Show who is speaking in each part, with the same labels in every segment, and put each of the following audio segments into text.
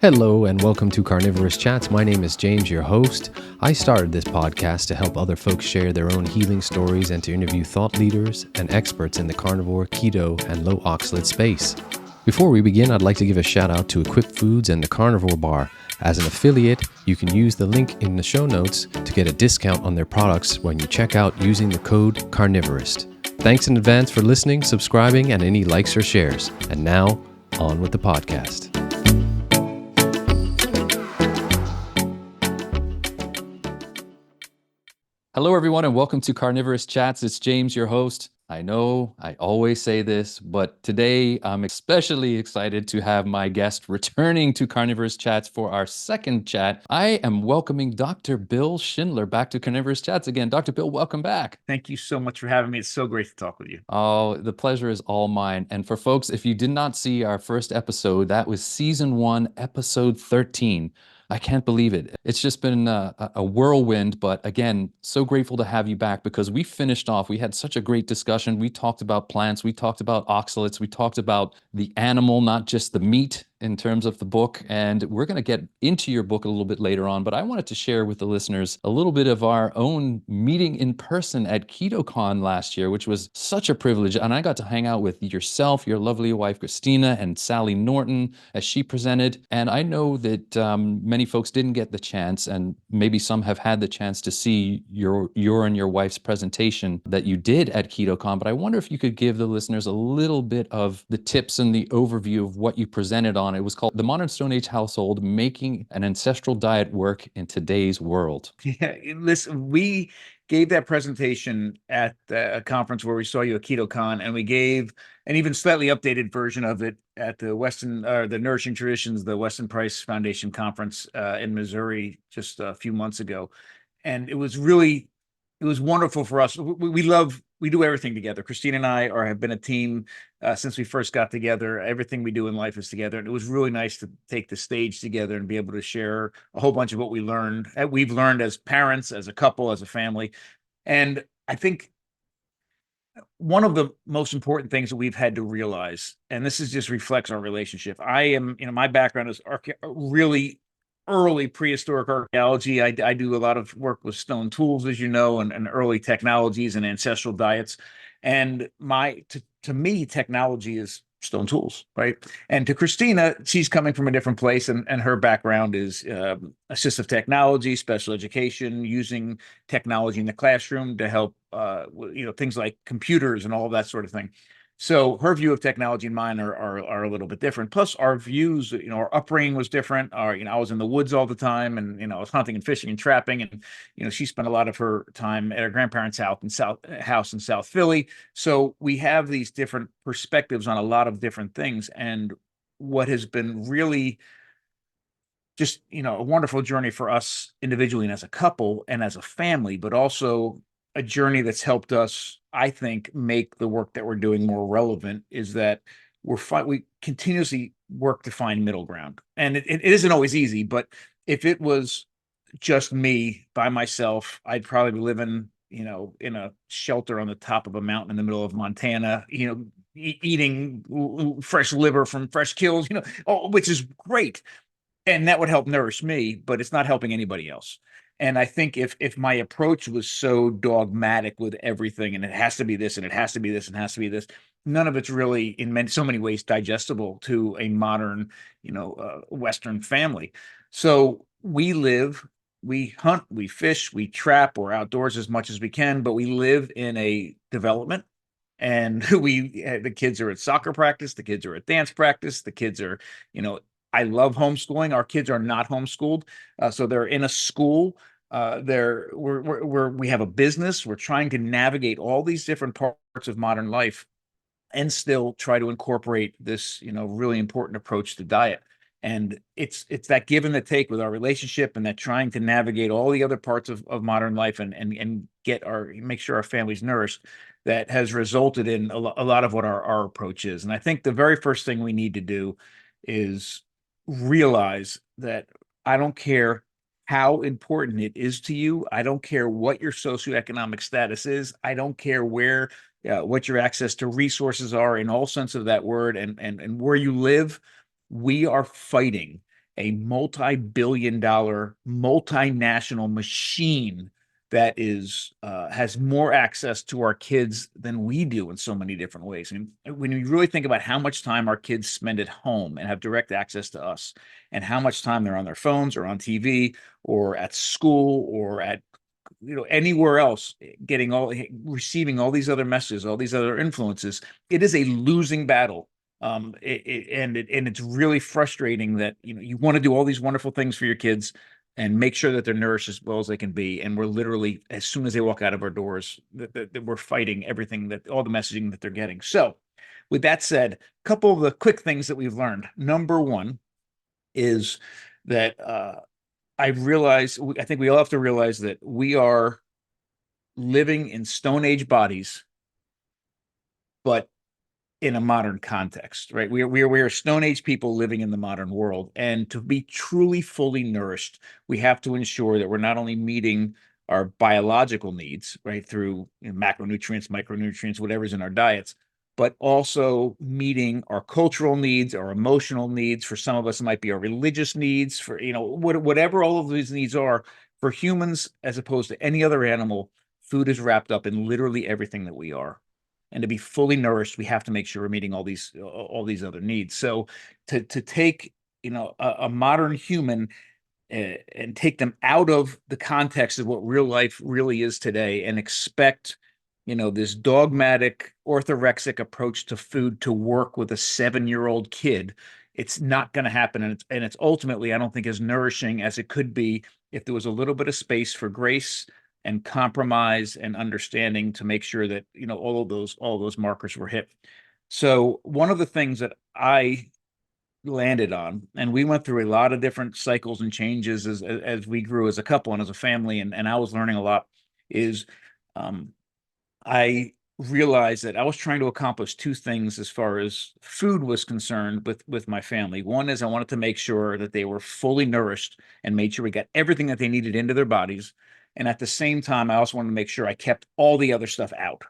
Speaker 1: Hello and welcome to Carnivorist Chats. My name is James, your host. I started this podcast to help other folks share their own healing stories and to interview thought leaders and experts in the carnivore, keto, and low oxalate space. Before we begin, I'd like to give a shout out to Equip Foods and the Carnivore Bar. As an affiliate, you can use the link in the show notes to get a discount on their products when you check out using the code Carnivorist. Thanks in advance for listening, subscribing, and any likes or shares. And now, on with the podcast. Hello, everyone, and welcome to Carnivorist Chats. It's James, your host. I know I always say this, but today I'm especially excited to have my guest returning to Carnivorist Chats for our second chat. I am welcoming Dr. Bill Schindler back to Carnivorist Chats again. Dr. Bill, welcome back.
Speaker 2: Thank you so much for having me. It's so great to talk with you.
Speaker 1: Oh, the pleasure is all mine. And for folks, if you did not see our first episode, that was season 1, episode 13. I can't believe it. It's just been a whirlwind, but again, so grateful to have you back because we finished off. We had such a great discussion. We talked about plants. We talked about oxalates. We talked about the animal, not just the meat in terms of the book. And we're going to get into your book a little bit later on, but I wanted to share with the listeners a little bit of our own meeting in person at KetoCon last year, which was such a privilege. And I got to hang out with yourself, your lovely wife, Christina, and Sally Norton as she presented. And I know that many folks didn't get the chance, and maybe some have had the chance to see your and your wife's presentation that you did at KetoCon. But I wonder if you could give the listeners a little bit of the tips and the overview of what you presented on. It was called The Modern Stone Age Household, Making an Ancestral Diet Work in Today's World.
Speaker 2: Yeah, listen, we gave that presentation at a conference where we saw you at KetoCon, and we gave an even slightly updated version of it at the the Nourishing Traditions, the Weston Price Foundation conference in Missouri just a few months ago. And it was wonderful for us. We do everything together. Christina and I have been a team since we first got together. Everything we do in life is together. And it was really nice to take the stage together and be able to share a whole bunch of what we've learned as parents, as a couple, as a family. And I think one of the most important things that we've had to realize, and this just reflects our relationship. My background is really early prehistoric archaeology. I do a lot of work with stone tools, as you know, and early technologies and ancestral diets. And to me, technology is stone tools, right? And to Christina, she's coming from a different place, and her background is assistive technology, special education, using technology in the classroom to help, things like computers and all of that sort of thing. So her view of technology and mine are a little bit different. Plus, our views, our upbringing was different. I was in the woods all the time, and I was hunting and fishing and trapping, and she spent a lot of her time at her grandparents' house in South Philly. So we have these different perspectives on a lot of different things, and what has been really just a wonderful journey for us individually and as a couple and as a family, but also a journey that's helped us, I think, make the work that we're doing more relevant, is that we continuously work to find middle ground. And it isn't always easy, but if it was just me by myself, I'd probably be living, in a shelter on the top of a mountain in the middle of Montana, eating fresh liver from fresh kills, which is great. And that would help nourish me, but it's not helping anybody else. And I think if my approach was so dogmatic with everything, and it has to be this, and it has to be this, and it has to be this, none of it's really in so many ways digestible to a modern, Western family. So we hunt, we fish, we trap, we're outdoors as much as we can, but we live in a development. And the kids are at soccer practice, the kids are at dance practice, the kids are, I love homeschooling. Our kids are not homeschooled, so they're in a school. We have a business. We're trying to navigate all these different parts of modern life, and still try to incorporate this, really important approach to diet. And it's that give and the take with our relationship, and that trying to navigate all the other parts of modern life and make sure our family's nourished, that has resulted in a lot of what our approach is. And I think the very first thing we need to do is realize that I don't care how important it is to you. I don't care what your socioeconomic status is. I don't care what your access to resources are in all sense of that word, and where you live. We are fighting a multi-billion dollar multinational machine that is has more access to our kids than we do in so many different ways. And when you really think about how much time our kids spend at home and have direct access to us, and how much time they're on their phones or on TV or at school or at anywhere else, getting all receiving all these other messages, all these other influences, it is a losing battle. And it's really frustrating that you want to do all these wonderful things for your kids and make sure that they're nourished as well as they can be, and we're literally, as soon as they walk out of our doors, that we're fighting everything, that all the messaging that they're getting. So with that said, a couple of the quick things that we've learned. Number one is that I think we all have to realize that we are living in Stone Age bodies, but in a modern context, right? We are Stone Age people living in the modern world. And to be truly fully nourished, we have to ensure that we're not only meeting our biological needs, right, through macronutrients, micronutrients, whatever's in our diets, but also meeting our cultural needs, our emotional needs. For some of us, it might be our religious needs, for whatever all of these needs are. For humans, as opposed to any other animal, food is wrapped up in literally everything that we are. And to be fully nourished, we have to make sure we're meeting all these other needs. So to take a modern human and take them out of the context of what real life really is today, and expect this dogmatic orthorexic approach to food to work with a 7-year-old kid, it's not going to happen. And it's ultimately, I don't think, as nourishing as it could be if there was a little bit of space for grace and compromise and understanding to make sure that all those markers were hit. So one of the things that I landed on, and we went through a lot of different cycles and changes as we grew as a couple and as a family, and I was learning a lot, is I realized that I was trying to accomplish two things as far as food was concerned with my family. One is I wanted to make sure that they were fully nourished and made sure we got everything that they needed into their bodies. And at the same time, I also wanted to make sure I kept all the other stuff out.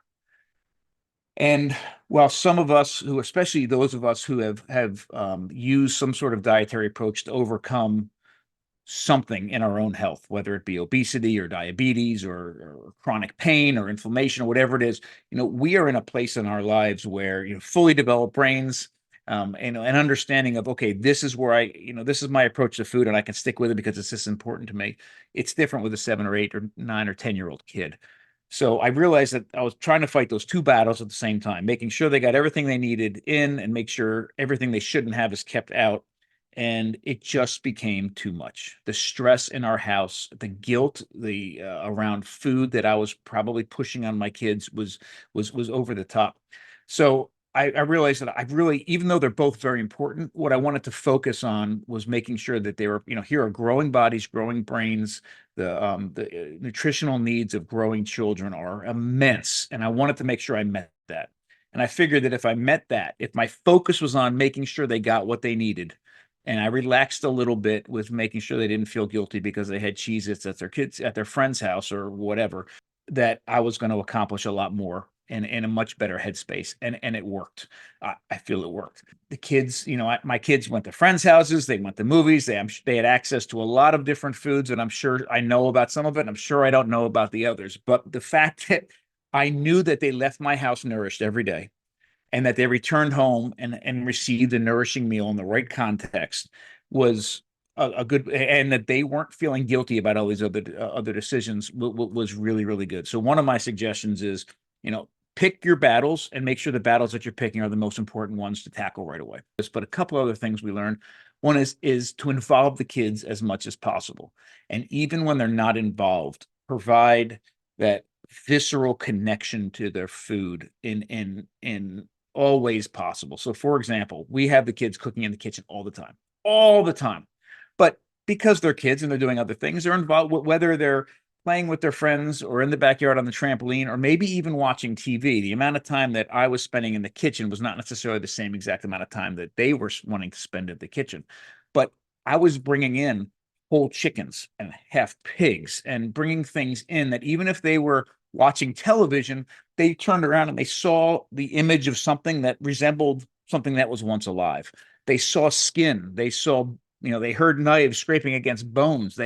Speaker 2: And while some of us, who, especially those of us who have used some sort of dietary approach to overcome something in our own health, whether it be obesity or diabetes or chronic pain or inflammation or whatever it is, we are in a place in our lives where fully developed brains, and an understanding of, okay, this is where this is my approach to food, and I can stick with it because it's this important to me. It's different with a 7 or 8 or 9 or 10-year-old kid. So I realized that I was trying to fight those two battles at the same time, making sure they got everything they needed in and make sure everything they shouldn't have is kept out. And it just became too much. The stress in our house, the guilt, the around food that I was probably pushing on my kids was over the top. So I realized that I really, even though they're both very important, what I wanted to focus on was making sure that they were, here are growing bodies, growing brains. The nutritional needs of growing children are immense, and I wanted to make sure I met that. And I figured that if I met that, if my focus was on making sure they got what they needed, and I relaxed a little bit with making sure they didn't feel guilty because they had Cheez-Its at their friend's house or whatever, that I was going to accomplish a lot more in a much better headspace. And it worked. I feel it worked. The kids, my kids went to friends' houses, they went to movies, they had access to a lot of different foods, and I'm sure I know about some of it, and I'm sure I don't know about the others. But the fact that I knew that they left my house nourished every day, and that they returned home and received a nourishing meal in the right context, was a good, and that they weren't feeling guilty about all these other decisions, was really, really good. So one of my suggestions is, pick your battles and make sure the battles that you're picking are the most important ones to tackle right away. But a couple other things we learned. One is to involve the kids as much as possible. And even when they're not involved, provide that visceral connection to their food in all ways possible. So for example, we have the kids cooking in the kitchen all the time, all the time. But because they're kids and they're doing other things, they're involved, whether they're playing with their friends or in the backyard on the trampoline, or maybe even watching TV. The amount of time that I was spending in the kitchen was not necessarily the same exact amount of time that they were wanting to spend at the kitchen. But I was bringing in whole chickens and half pigs, and bringing things in that even if they were watching television, they turned around and they saw the image of something that resembled something that was once alive. They saw skin, they saw They heard knives scraping against bones.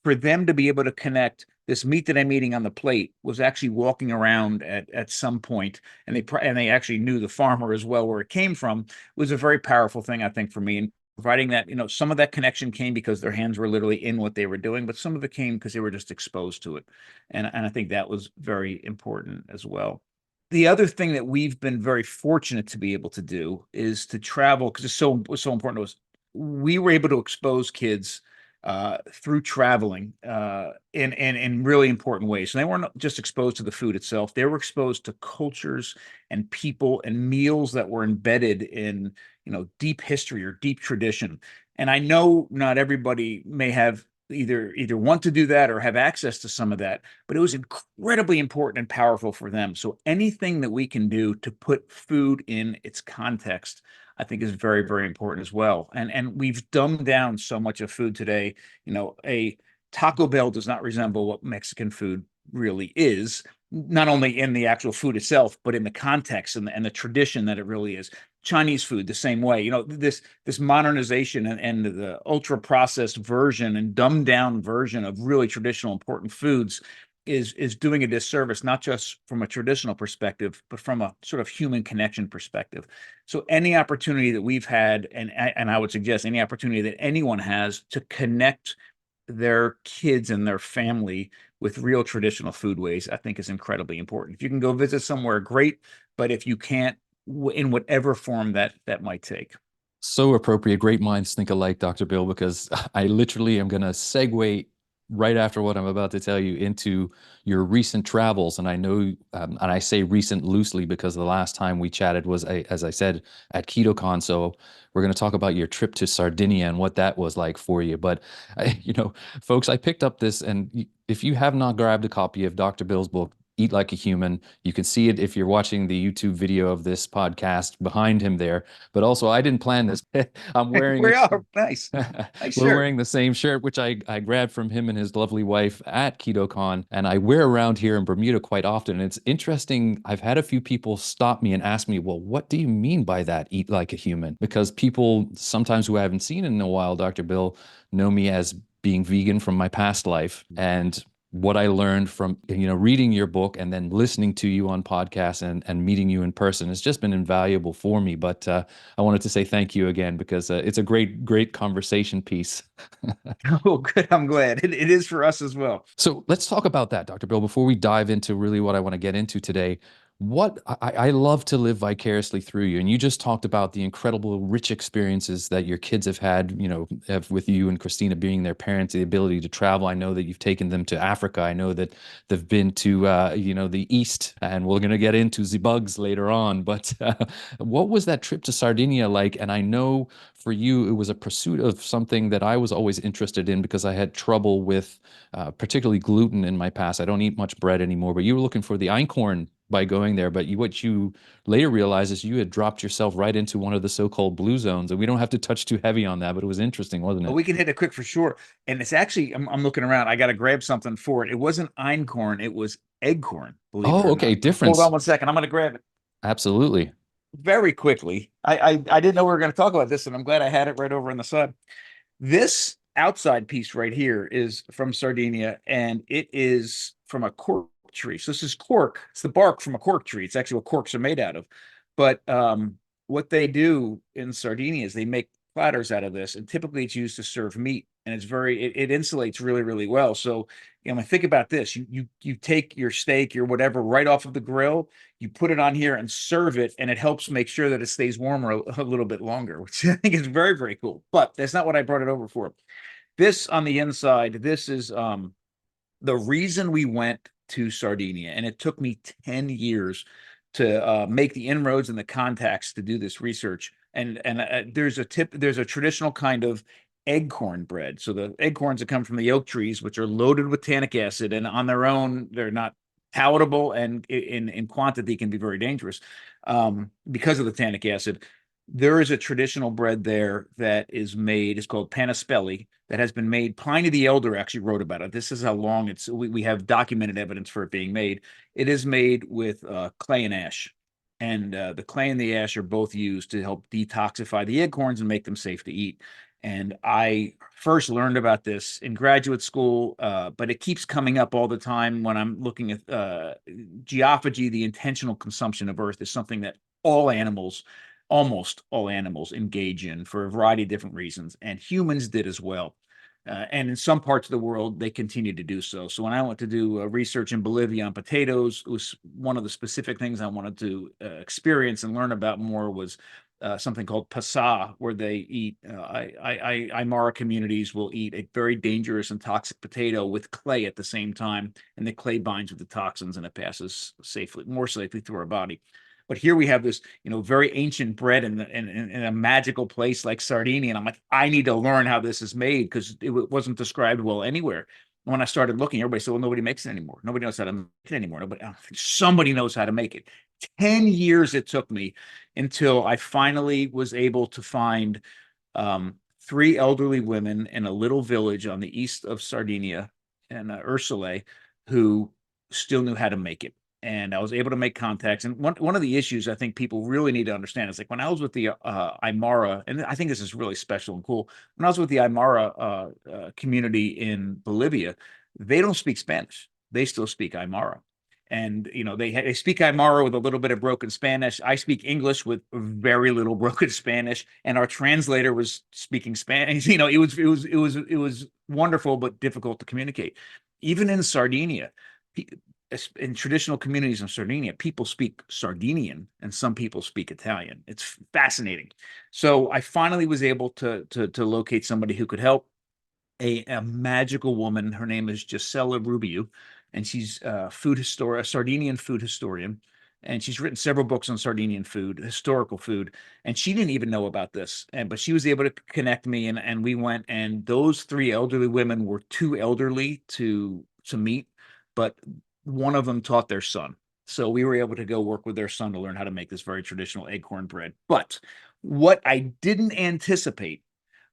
Speaker 2: For them to be able to connect this meat that I'm eating on the plate was actually walking around at some point, and they actually knew the farmer as well where it came from, was a very powerful thing, I think, for me. And providing that, some of that connection came because their hands were literally in what they were doing, but some of it came because they were just exposed to it. And I think that was very important as well. The other thing that we've been very fortunate to be able to do is to travel, because it was so important to us. We were able to expose kids through traveling in really important ways. And they weren't just exposed to the food itself; they were exposed to cultures and people and meals that were embedded in deep history or deep tradition. And I know not everybody may have either want to do that or have access to some of that, but it was incredibly important and powerful for them. So anything that we can do to put food in its context, I think, is very, very important as well. And we've dumbed down so much of food today. A Taco Bell does not resemble what Mexican food really is, not only in the actual food itself, but in the context and the tradition that it really is. Chinese food, the same way. This modernization and the ultra processed version and dumbed down version of really traditional important foods is doing a disservice, not just from a traditional perspective, but from a sort of human connection perspective. So any opportunity that we've had, and I would suggest any opportunity that anyone has to connect their kids and their family with real traditional food ways, I think is incredibly important. If you can go visit somewhere, great. But if you can't, in whatever form that might take.
Speaker 1: So appropriate. Great minds think alike, Dr. Bill, because I literally am going to segue right after what I'm about to tell you into your recent travels. And I know, and I say recent loosely because the last time we chatted was, as I said, at KetoCon. So we're going to talk about your trip to Sardinia and what that was like for you. But, folks, I picked up this, and if you have not grabbed a copy of Dr. Bill's book, Eat Like a Human. You can see it if you're watching the YouTube video of this podcast behind him there. But also, I didn't plan this. I'm wearing
Speaker 2: We
Speaker 1: it.
Speaker 2: are nice, nice
Speaker 1: We're
Speaker 2: shirt.
Speaker 1: wearing the same shirt, which I grabbed from him and his lovely wife at KetoCon, and I wear around here in Bermuda quite often. And it's interesting. I've had a few people stop me and ask me, well, what do you mean by that, eat like a human? Because people sometimes who I haven't seen in a while, Dr. Bill, know me as being vegan from my past life. And what I learned from reading your book and then listening to you on podcasts and meeting you in person has just been invaluable for me. But I wanted to say thank you again because it's a great conversation piece.
Speaker 2: Oh, good. I'm glad. It is for us as well.
Speaker 1: So let's talk about that, Dr. Bill, before we dive into really what I want to get into today. What I love to live vicariously through you. And you just talked about the incredible, rich experiences that your kids have had, with you and Christina being their parents, the ability to travel. I know that you've taken them to Africa. I know that they've been to, the East, and we're going to get into the bugs later on. But what was that trip to Sardinia like? And I know for you, it was a pursuit of something that I was always interested in because I had trouble with particularly gluten in my past. I don't eat much bread anymore, but you were looking for the einkorn by going there. But what you later realized is you had dropped yourself right into one of the so-called blue zones. And we don't have to touch too heavy on that, but it was interesting, wasn't
Speaker 2: Oh,
Speaker 1: it?
Speaker 2: we can hit it quick for sure. And it's actually, I'm looking around. I got to grab something for it. It wasn't einkorn, it was eggcorn, believe it
Speaker 1: Oh,
Speaker 2: or
Speaker 1: okay.
Speaker 2: not. Hold on
Speaker 1: Difference.
Speaker 2: one second. I'm going to grab it
Speaker 1: Absolutely.
Speaker 2: very quickly. I didn't know we were going to talk about this, and I'm glad I had it right over on the side. This outside piece right here is from Sardinia, and it is from a cork tree. So this is cork. It's the bark from a cork tree. It's actually what corks are made out of. But what they do in Sardinia is they make platters out of this, and typically it's used to serve meat, and it insulates really, really well. So think about this: you take your steak, your whatever, right off of the grill, you put it on here and serve it, and it helps make sure that it stays warmer a little bit longer, which I think is very, very cool. But that's not what I brought it over for. This on the inside, this is the reason we went to Sardinia, and it took me 10 years to make the inroads and the contacts to do this research. And there's a traditional kind of eggcorn bread. So the eggcorns that come from the oak trees, which are loaded with tannic acid, and on their own, they're not palatable, and in quantity can be very dangerous because of the tannic acid. There is a traditional bread there that is made. It's called panaspelli, that has been made. Pliny the Elder actually wrote about it. This is how long we have documented evidence for it being made. It is made with clay and ash. and the clay and the ash are both used to help detoxify the acorns and make them safe to eat. And I first learned about this in graduate school, but it keeps coming up all the time when I'm looking at geophagy. The intentional consumption of earth is something that all animals, almost all animals, engage in for a variety of different reasons, and humans did as well. And in some parts of the world, they continue to do so. So when I went to do research in Bolivia on potatoes, it was one of the specific things I wanted to experience and learn about more was something called pasa, where they eat, Aymara communities will eat a very dangerous and toxic potato with clay at the same time, and the clay binds with the toxins and it passes safely, more safely through our body. But here we have this, very ancient bread in a magical place like Sardinia. And I'm like, I need to learn how this is made because it wasn't described well anywhere. When I started looking, everybody said, well, nobody makes it anymore. Nobody knows how to make it anymore. Nobody, somebody knows how to make it. 10 years it took me until I finally was able to find three elderly women in a little village on the east of Sardinia and Ursulae who still knew how to make it. And I was able to make contacts. And one of the issues I think people really need to understand is like when I was with the Aymara, and I think this is really special and cool. When I was with the Aymara community in Bolivia, they don't speak Spanish. They still speak Aymara. And they speak Aymara with a little bit of broken Spanish. I speak English with very little broken Spanish, and our translator was speaking Spanish. It was wonderful but difficult to communicate. Even in Sardinia, in traditional communities in Sardinia, people speak Sardinian and some people speak Italian. It's fascinating. So I finally was able to locate somebody who could help. A magical woman. Her name is Gisela Rubiu, and she's a Sardinian food historian. And she's written several books on Sardinian food, historical food. And she didn't even know about this. But she was able to connect me, and we went. And those three elderly women were too elderly to meet, but one of them taught their son. So we were able to go work with their son to learn how to make this very traditional acorn bread. But what I didn't anticipate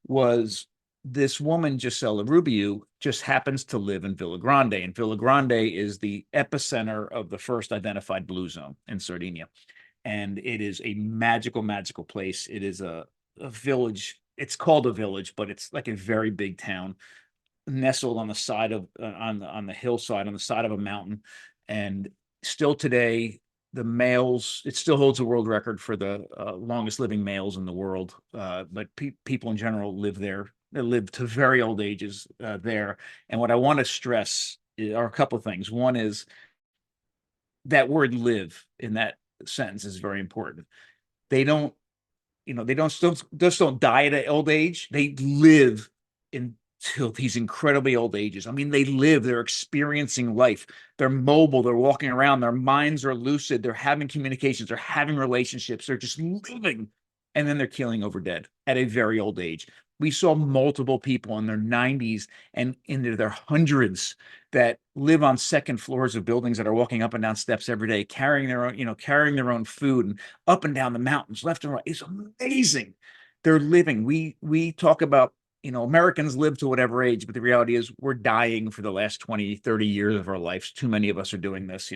Speaker 2: was this woman, Gisela Rubiu, just happens to live in Villa Grande. And Villa Grande is the epicenter of the first identified blue zone in Sardinia. And it is a magical, magical place. It is a village. It's called a village, but it's like a very big town nestled on the side of on the hillside on the side of a mountain. And still today, the males, it still holds a world record for the longest living males in the world. But people in general live there. They live to very old ages there. And what I want to stress are a couple of things. One is that word live in that sentence is very important. They don't, they don't still just don't die at old age. They live until these incredibly old ages. I mean, they live, they're experiencing life, they're mobile, they're walking around, their minds are lucid, they're having communications, they're having relationships, they're just living, and then they're keeling over dead at a very old age. We saw multiple people in their 90s and into their hundreds that live on second floors of buildings that are walking up and down steps every day, carrying their own food and up and down the mountains, left and right. It's amazing. They're living. We talk about, Americans live to whatever age, but the reality is we're dying for the last 20, 30 years of our lives. Too many of us are doing this,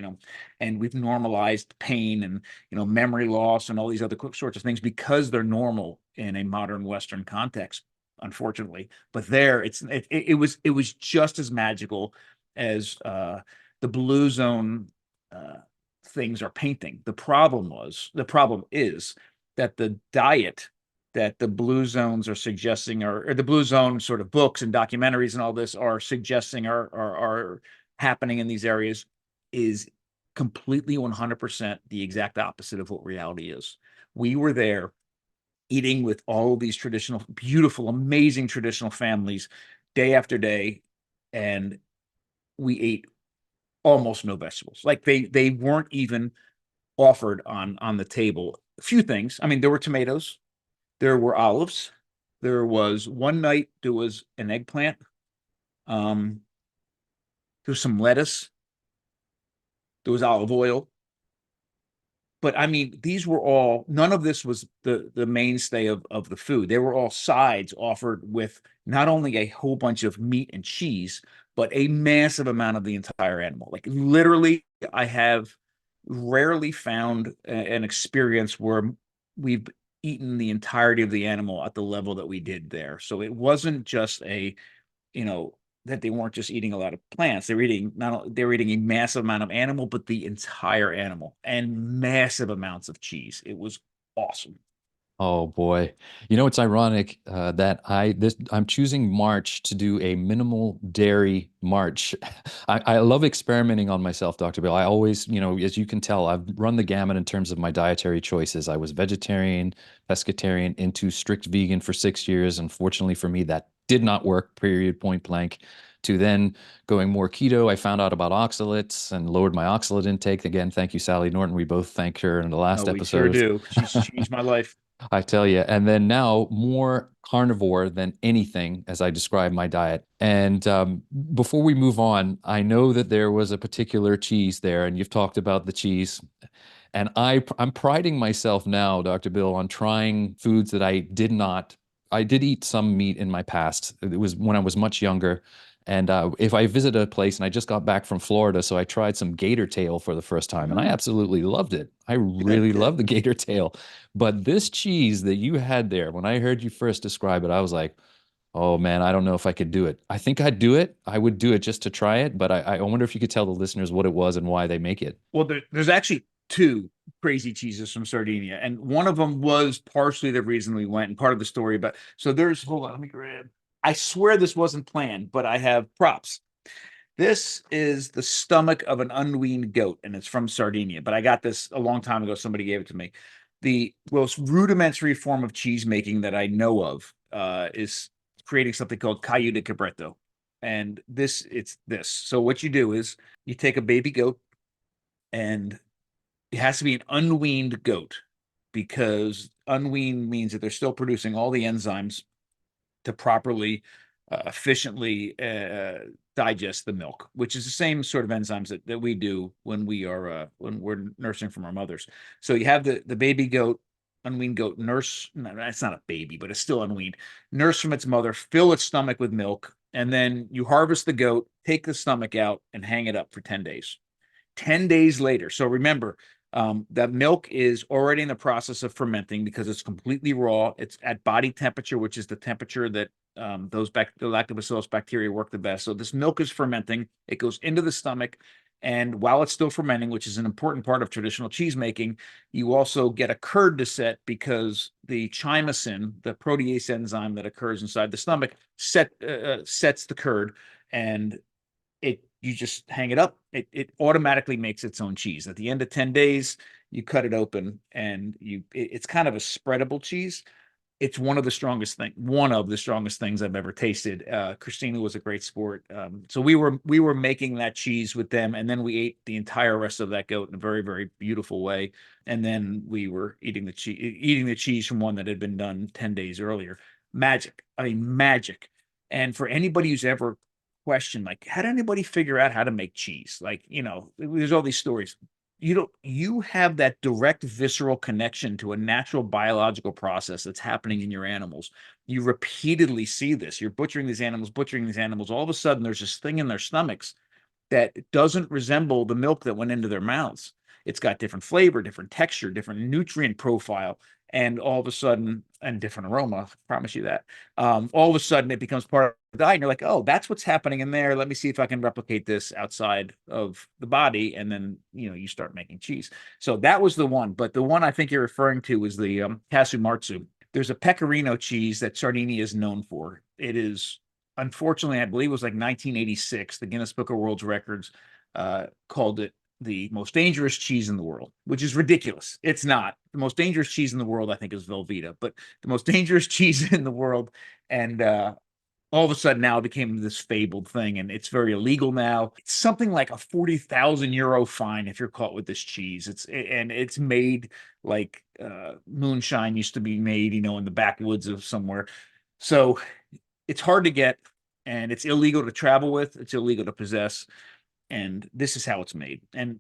Speaker 2: and we've normalized pain and, memory loss and all these other sorts of things because they're normal in a modern Western context, unfortunately. But there, it was just as magical as the blue zone things are painting. The problem is that the diet that the blue zones are suggesting, or the blue zone sort of books and documentaries and all this are suggesting are happening in these areas is completely 100% the exact opposite of what reality is. We were there eating with all of these traditional, beautiful, amazing traditional families day after day, and we ate almost no vegetables. Like they weren't even offered on the table. A few things. I mean, there were tomatoes, there were olives, there was one night there was an eggplant, um, there was some lettuce, there was olive oil. But I mean, these were all, none of this was the mainstay of the food. They were all sides offered with not only a whole bunch of meat and cheese, but a massive amount of the entire animal. Like literally, I have rarely found an experience where we've eaten the entirety of the animal at the level that we did there. So it wasn't just you know, that they weren't just eating a lot of plants. They were eating not they were eating a massive amount of animal, but the entire animal and massive amounts of cheese. It was awesome.
Speaker 1: Oh boy. You know, it's ironic that I'm choosing March to do a minimal dairy March. I love experimenting on myself, Dr. Bill. I always, as you can tell, I've run the gamut in terms of my dietary choices. I was vegetarian, pescatarian, into strict vegan for 6 years. Unfortunately for me, that did not work, period, point blank. To then going more keto, I found out about oxalates and lowered my oxalate intake. Again, thank you, Sally Norton. We both thanked her in the
Speaker 2: Oh,
Speaker 1: last
Speaker 2: we sure
Speaker 1: episode.
Speaker 2: do. She's changed my life.
Speaker 1: I tell you. And then now more carnivore than anything as I describe my diet. And before we move on, I know that there was a particular cheese there, and you've talked about the cheese. And I'm priding myself now, Dr. Bill, on trying foods that I did not. I did eat some meat in my past. It was when I was much younger. And if I visit a place, and I just got back from Florida, so I tried some gator tail for the first time, and I
Speaker 2: Mm,
Speaker 1: absolutely loved it. I
Speaker 2: good,
Speaker 1: really
Speaker 2: good.
Speaker 1: love the gator tail. But this cheese that you had there, when I heard you first describe it, I was like, oh man, I don't know if I could do it. I think I'd do it. I would do it just to try it, but I wonder if you could tell the listeners what it was and why they make it.
Speaker 2: Well, there's actually two crazy cheeses from Sardinia, and one of them was partially the reason we went and part of the story. But so there's, hold on, let me grab. I swear this wasn't planned, but I have props. This is the stomach of an unweaned goat, and it's from Sardinia. But I got this a long time ago. Somebody gave it to me. The most rudimentary form of cheese making that I know of is creating something called caio de cabretto. And it's this. So what you do is you take a baby goat, and it has to be an unweaned goat because unweaned means that they're still producing all the enzymes to properly, efficiently digest the milk, which is the same sort of enzymes that we do when we're nursing from our mothers. So you have the baby goat, unweaned goat nurse. No, that's not a baby, but it's still unweaned. Nurse from its mother, fill its stomach with milk, and then you harvest the goat, take the stomach out, and hang it up for 10 days. 10 days later. So remember, that milk is already in the process of fermenting because it's completely raw. It's at body temperature, which is the temperature that the lactobacillus bacteria work the best. So this milk is fermenting. It goes into the stomach. And while it's still fermenting, which is an important part of traditional cheese making, you also get a curd to set because the chymosin, the protease enzyme that occurs inside the stomach, sets the curd. And you just hang it up. It automatically makes its own cheese. At the end of 10 days, you cut it open and it's kind of a spreadable cheese. It's one of the strongest things I've ever tasted. Christina was a great sport. So we were making that cheese with them, and then we ate the entire rest of that goat in a very, very beautiful way. And then we were eating the cheese from one that had been done 10 days earlier. Magic. I mean, magic. And for anybody who's ever questioned, like, how did anybody figure out how to make cheese? Like, there's all these stories. You have that direct visceral connection to a natural biological process that's happening in your animals. You repeatedly see this. You're butchering these animals. All of a sudden, there's this thing in their stomachs that doesn't resemble the milk that went into their mouths. It's got different flavor, different texture, different nutrient profile, and all of a sudden, and different aroma. I promise you that. All of a sudden, it becomes part of the diet, and you're like, oh, that's what's happening in there. Let me see if I can replicate this outside of the body, and then you start making cheese. So that was the one, but the one I think you're referring to is the Casumarzu. There's a pecorino cheese that Sardinia is known for. It is, unfortunately, I believe it was like 1986, the Guinness Book of World Records called it the most dangerous cheese in the world, which is ridiculous. It's not. The most dangerous cheese in the world, I think, is Velveeta, but the most dangerous cheese in the world. And all of a sudden now it became this fabled thing, and it's very illegal now. It's something like a 40,000 euro fine if you're caught with this cheese. It's made like moonshine used to be made, in the backwoods of somewhere. So it's hard to get, and it's illegal to travel with. It's illegal to possess, and this is how it's made. And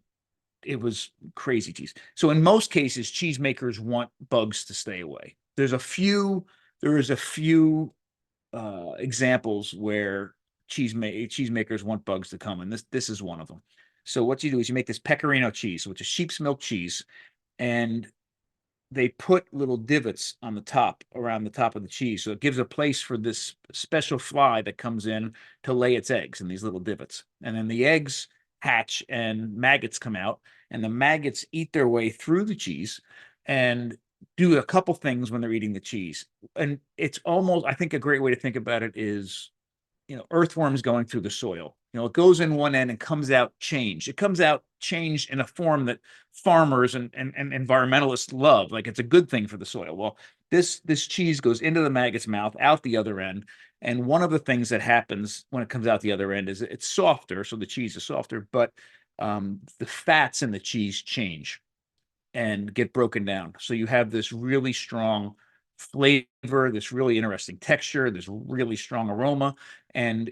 Speaker 2: it was crazy cheese. So in most cases, cheesemakers want bugs to stay away. There is a few examples where cheesemakers want bugs to come, and this is one of them. So what you do is you make this pecorino cheese, which is sheep's milk cheese, and they put little divots on the top, around the top of the cheese. So it gives a place for this special fly that comes in to lay its eggs in these little divots. And then the eggs hatch and maggots come out, and the maggots eat their way through the cheese and do a couple things when they're eating the cheese. And it's almost, I think a great way to think about it is, earthworms going through the soil. It goes in one end and comes out changed. It comes out changed in a form that farmers and environmentalists love. Like, it's a good thing for the soil. Well, this cheese goes into the maggot's mouth, out the other end. And one of the things that happens when it comes out the other end is it's softer. So the cheese is softer, but the fats in the cheese change and get broken down. So you have this really strong flavor, this really interesting texture, this really strong aroma. And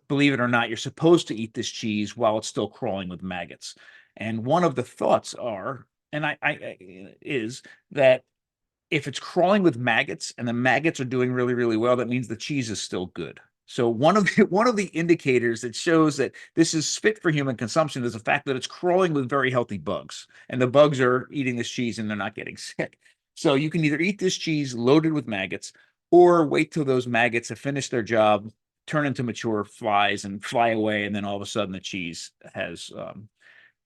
Speaker 2: believe it or not, you're supposed to eat this cheese while it's still crawling with maggots. And one of the thoughts are, and is that if it's crawling with maggots and the maggots are doing really, really well, that means the cheese is still good. So one of the indicators that shows that this is fit for human consumption is the fact that it's crawling with very healthy bugs, and the bugs are eating this cheese and they're not getting sick. So you can either eat this cheese loaded with maggots, or wait till those maggots have finished their job, turn into mature flies and fly away, and then all of a sudden the cheese has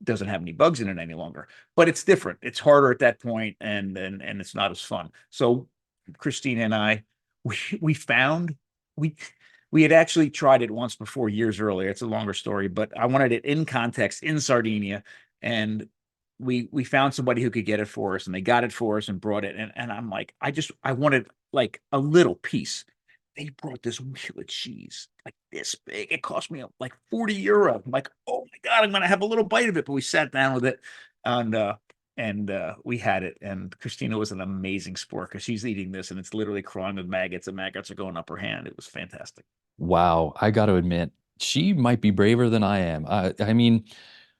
Speaker 2: doesn't have any bugs in it any longer. But it's different. It's harder at that point, and it's not as fun. So Christina and I, we found we we had actually tried it once before, years earlier. It's a longer story, but I wanted it in context in Sardinia, and we found somebody who could get it for us, and they got it for us and brought it. And I'm like, I wanted like a little piece. They brought this wheel of cheese like this big. It cost me like 40 euro. I'm like, oh my God, I'm gonna have a little bite of it. But we sat down with it, and we had it. And Christina was an amazing sport because she's eating this and it's literally crawling with maggots, and maggots are going up her hand. It was fantastic.
Speaker 1: Wow, I got to admit, she might be braver than I am. I mean,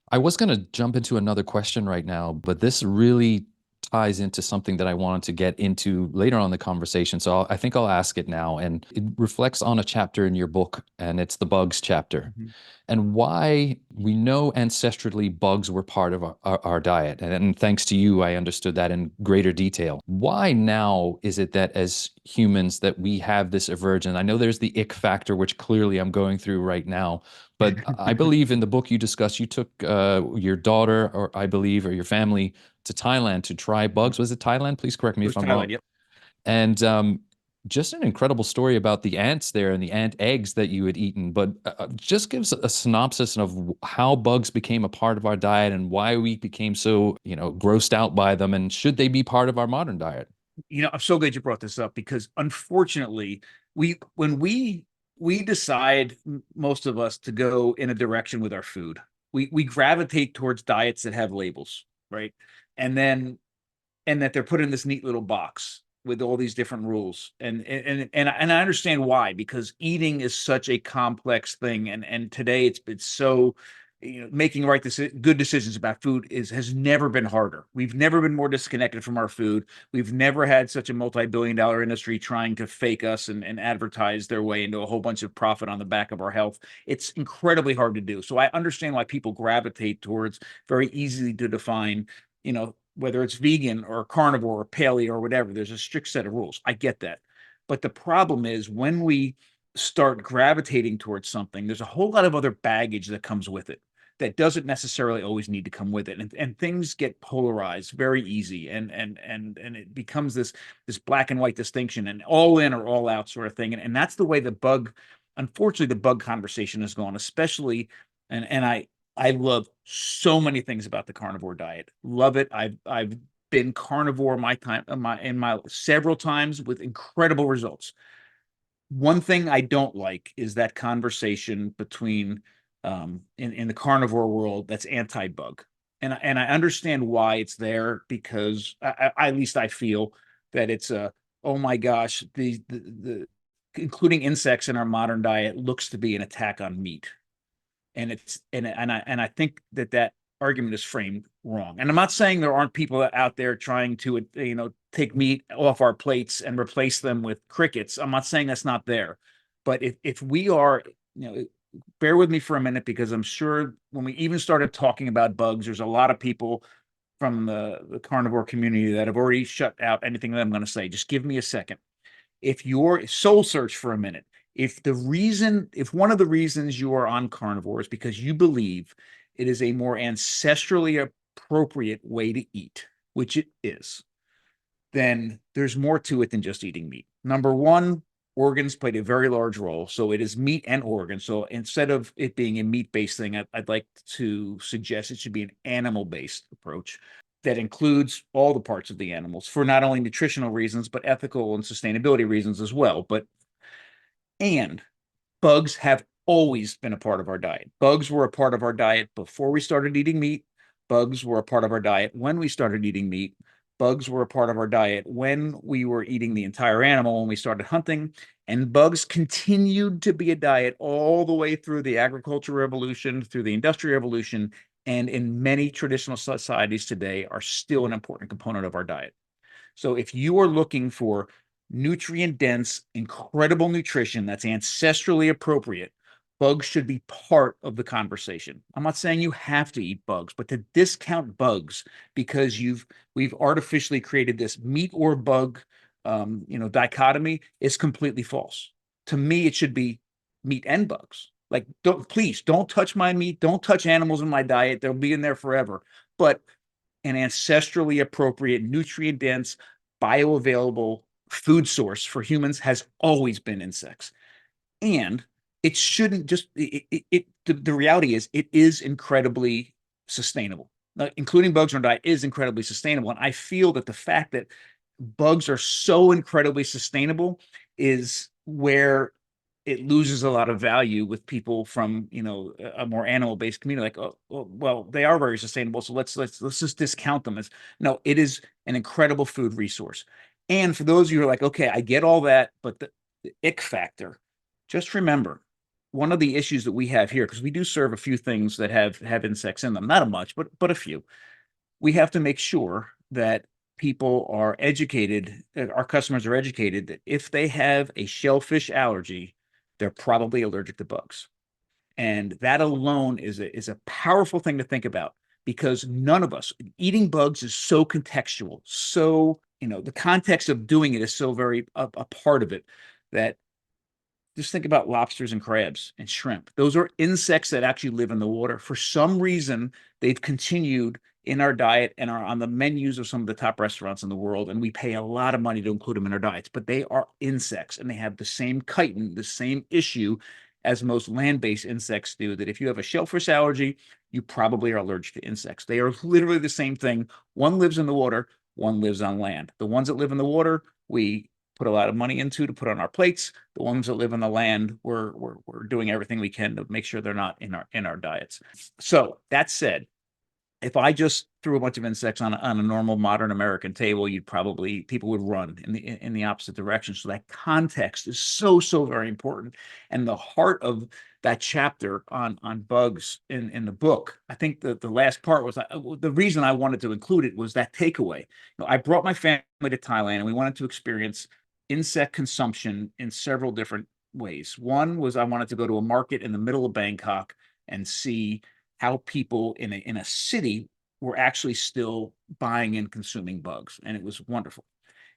Speaker 1: I was going to jump into another question right now, but this really ties into something that I wanted to get into later on in the conversation. So I think I'll ask it now. And it reflects on a chapter in your book, and it's the bugs chapter,
Speaker 2: Mhm.
Speaker 1: and why we know ancestrally bugs were part of our diet. And thanks to you, I understood that in greater detail. Why now is it that as humans that we have this aversion? I know there's the ick factor, which clearly I'm going through right now. But I believe in the book you discussed, you took your daughter, or I believe, or your family to Thailand to try
Speaker 2: Mhm.
Speaker 1: bugs. Was it Thailand? Please correct me
Speaker 2: It
Speaker 1: if
Speaker 2: was
Speaker 1: I'm wrong.
Speaker 2: Thailand. Yep.
Speaker 1: And just an incredible story about the ants there and the ant eggs that you had eaten. But just gives a synopsis of how bugs became a part of our diet and why we became so, grossed out by them. And should they be part of our modern diet?
Speaker 2: I'm so glad you brought this up, because unfortunately, when we decide, most of us, to go in a direction with our food, we gravitate towards diets that have labels, right? And then and that they're put in this neat little box with all these different rules. And I understand why, because eating is such a complex thing, and today it's so, making good decisions about food has never been harder. We've never been more disconnected from our food. We've never had such a multi-billion-dollar industry trying to fake us and advertise their way into a whole bunch of profit on the back of our health. It's incredibly hard to do. So I understand why people gravitate towards very easily to define, whether it's vegan or carnivore or paleo or whatever. There's a strict set of rules. I get that. But the problem is, when we start gravitating towards something, there's a whole lot of other baggage that comes with it that doesn't necessarily always need to come with it. And things get polarized very easy, and it becomes this black and white distinction, and all in or all out sort of thing. And that's the way unfortunately, the bug conversation has gone, especially. And I love so many things about the carnivore diet. Love it. I've been carnivore my several times with incredible results. One thing I don't like is that conversation between, in the carnivore world, that's anti-bug. And I understand why it's there, because at least I feel that it's a, oh my gosh, the including insects in our modern diet looks to be an attack on meat. And I think that argument is framed wrong. And I'm not saying there aren't people out there trying to, take meat off our plates and replace them with crickets. I'm not saying that's not there. But if we are, you know bear with me for a minute, because I'm sure when we even started talking about bugs, there's a lot of people from the carnivore community that have already shut out anything that I'm going to say. Just give me a second. If you're soul search for a minute, if one of the reasons you are on carnivore is because you believe it is a more ancestrally appropriate way to eat, which it is, then there's more to it than just eating meat. Number one, organs played a very large role. So it is meat and organs. So instead of it being a meat-based thing, I'd like to suggest it should be an animal-based approach that includes all the parts of the animals for not only nutritional reasons, but ethical and sustainability reasons as well. And bugs have always been a part of our diet. Bugs were a part of our diet before we started eating meat. Bugs were a part of our diet when we started eating meat. Bugs were a part of our diet when we were eating the entire animal, when we started hunting. And bugs continued to be a diet all the way through the agricultural revolution, through the industrial revolution, and in many traditional societies today are still an important component of our diet. So if you are looking for nutrient dense, incredible nutrition that's ancestrally appropriate, bugs should be part of the conversation. I'm not saying you have to eat bugs, but to discount bugs because we've artificially created this meat or bug dichotomy is completely false. To me, it should be meat and bugs. Like, please don't touch my meat, don't touch animals in my diet. They'll be in there forever. But an ancestrally appropriate, nutrient dense, bioavailable food source for humans has always been insects. And it shouldn't just, the reality is it is incredibly sustainable. Including bugs in our diet is incredibly sustainable. And I feel that the fact that bugs are so incredibly sustainable is where it loses a lot of value with people from a more animal-based community. Like, oh, well, they are very sustainable, so let's just discount them. As no, it is an incredible food resource. And for those of you who are like, okay, I get all that, but the ick factor, just remember one of the issues that we have here, because we do serve a few things that have insects in them, not a much, but a few. We have to make sure that people are educated, our customers are educated, that if they have a shellfish allergy, they're probably allergic to bugs. And that alone is a powerful thing to think about, because none of us, eating bugs is so contextual. So, the context of doing it is so very a part of it, that just think about lobsters and crabs and shrimp. Those are insects that actually live in the water. For some reason, they've continued in our diet and are on the menus of some of the top restaurants in the world. And we pay a lot of money to include them in our diets, but they are insects and they have the same chitin, the same issue as most land-based insects do, that if you have a shellfish allergy, you probably are allergic to insects. They are literally the same thing. One lives in the water, one lives on land. The ones that live in the water, we put a lot of money into to put on our plates. The ones that live on the land, we're doing everything we can to make sure they're not in our diets. So that said, if I just threw a bunch of insects on a normal modern American table, people would run in the opposite direction. So that context is so very important. And the heart of that chapter on bugs in the book, I think the last part was the reason I wanted to include it was that takeaway. I brought my family to Thailand and we wanted to experience insect consumption in several different ways. One was I wanted to go to a market in the middle of Bangkok and see how people in a city were actually still buying and consuming bugs, and it was wonderful.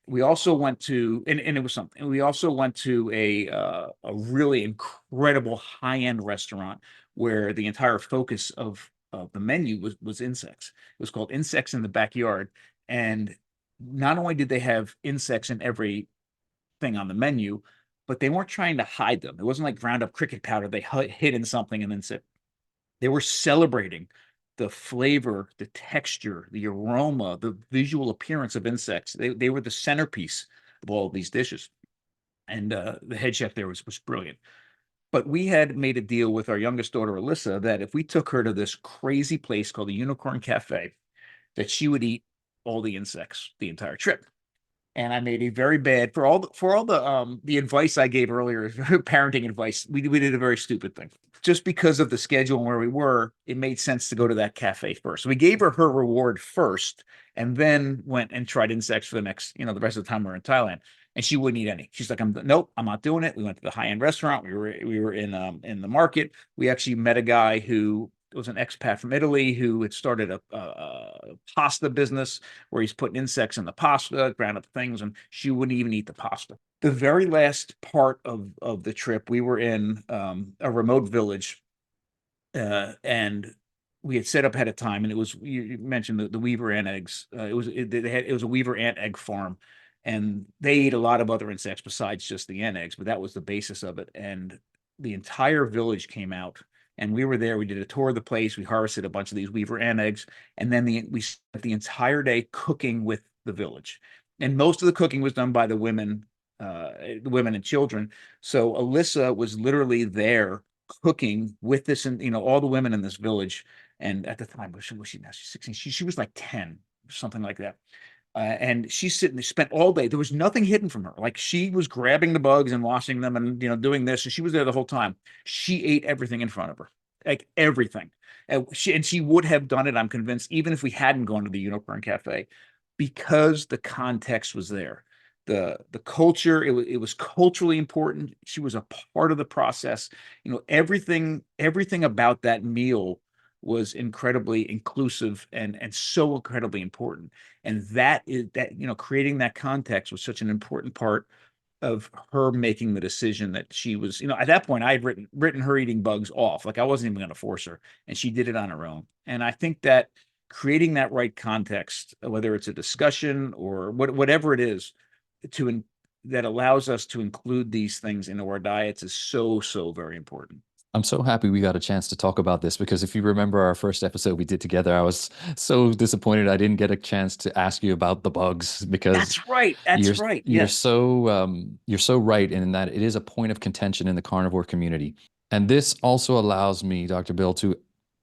Speaker 2: We also went to, and it was something. We also went to a really incredible high-end restaurant where the entire focus of the menu was insects. It was called Insects in the Backyard, and not only did they have insects in every thing on the menu, but they weren't trying to hide them. It wasn't like ground up cricket powder they hid in something and then said, they were celebrating the flavor, the texture, the aroma, the visual appearance of insects. They were the centerpiece of all of these dishes. And the head chef there was brilliant. But we had made a deal with our youngest daughter, Alyssa, that if we took her to this crazy place called the Unicorn Cafe, that she would eat all the insects the entire trip. And I made a very bad, for all the advice I gave earlier, parenting advice, we did a very stupid thing. just because of the schedule and where we were, it made sense to go to that cafe first. So we gave her reward first, and then went and tried insects for the next, the rest of the time we were in Thailand. And she wouldn't eat any. She's like, nope, I'm not doing it. We went to the high-end restaurant. We were in the market. We actually met a guy who was an expat from Italy who had started a pasta business where he's putting insects in the pasta, ground up things, and she wouldn't even eat the pasta. The very last part of the trip, we were in a remote village, and we had set up ahead of time, and it was, you mentioned the weaver ant eggs. It was a weaver ant egg farm, and they ate a lot of other insects besides just the ant eggs, but that was the basis of it. And the entire village came out, and we were there. We did a tour of the place. We harvested a bunch of these weaver ant eggs, and then we spent the entire day cooking with the village. And most of the cooking was done by the women and children. So Alyssa was literally there cooking with this, and all the women in this village. And at the time, was she now? She's 16. She was like 10, something like that. And she's sitting there, spent all day. There was nothing hidden from her. Like, she was grabbing the bugs and washing them, and doing this. And she was there the whole time. She ate everything in front of her, like everything. And she would have done it, I'm convinced, even if we hadn't gone to the Unicorn Cafe, because the context was there. The culture, it was culturally important. She was a part of the process. Everything about that meal was incredibly inclusive and so incredibly important. And creating that context was such an important part of her making the decision that she was, at that point I had written her eating bugs off. Like, I wasn't even going to force her, and she did it on her own. And I think that creating that right context, whether it's a discussion or whatever it is, that allows us to include these things into our diets, is so very important.
Speaker 1: I'm so happy we got a chance to talk about this because if you remember our first episode we did together, I was so disappointed I didn't get a chance to ask you about the bugs because
Speaker 2: That's right. That's
Speaker 1: you're
Speaker 2: right.
Speaker 1: you're
Speaker 2: Yes.
Speaker 1: so you're so right in that it is a point of contention in the carnivore community. And this also allows me, Dr. Bill, to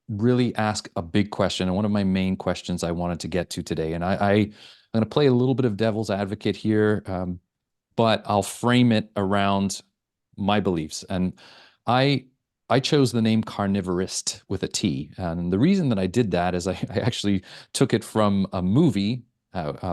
Speaker 1: really ask a big question and one of my main questions I wanted to get to today. And I'm going to play a little bit of devil's advocate here, but I'll frame it around my beliefs. And I I chose the name Carnivorist with a T. And the reason that I did that is I actually took it from a movie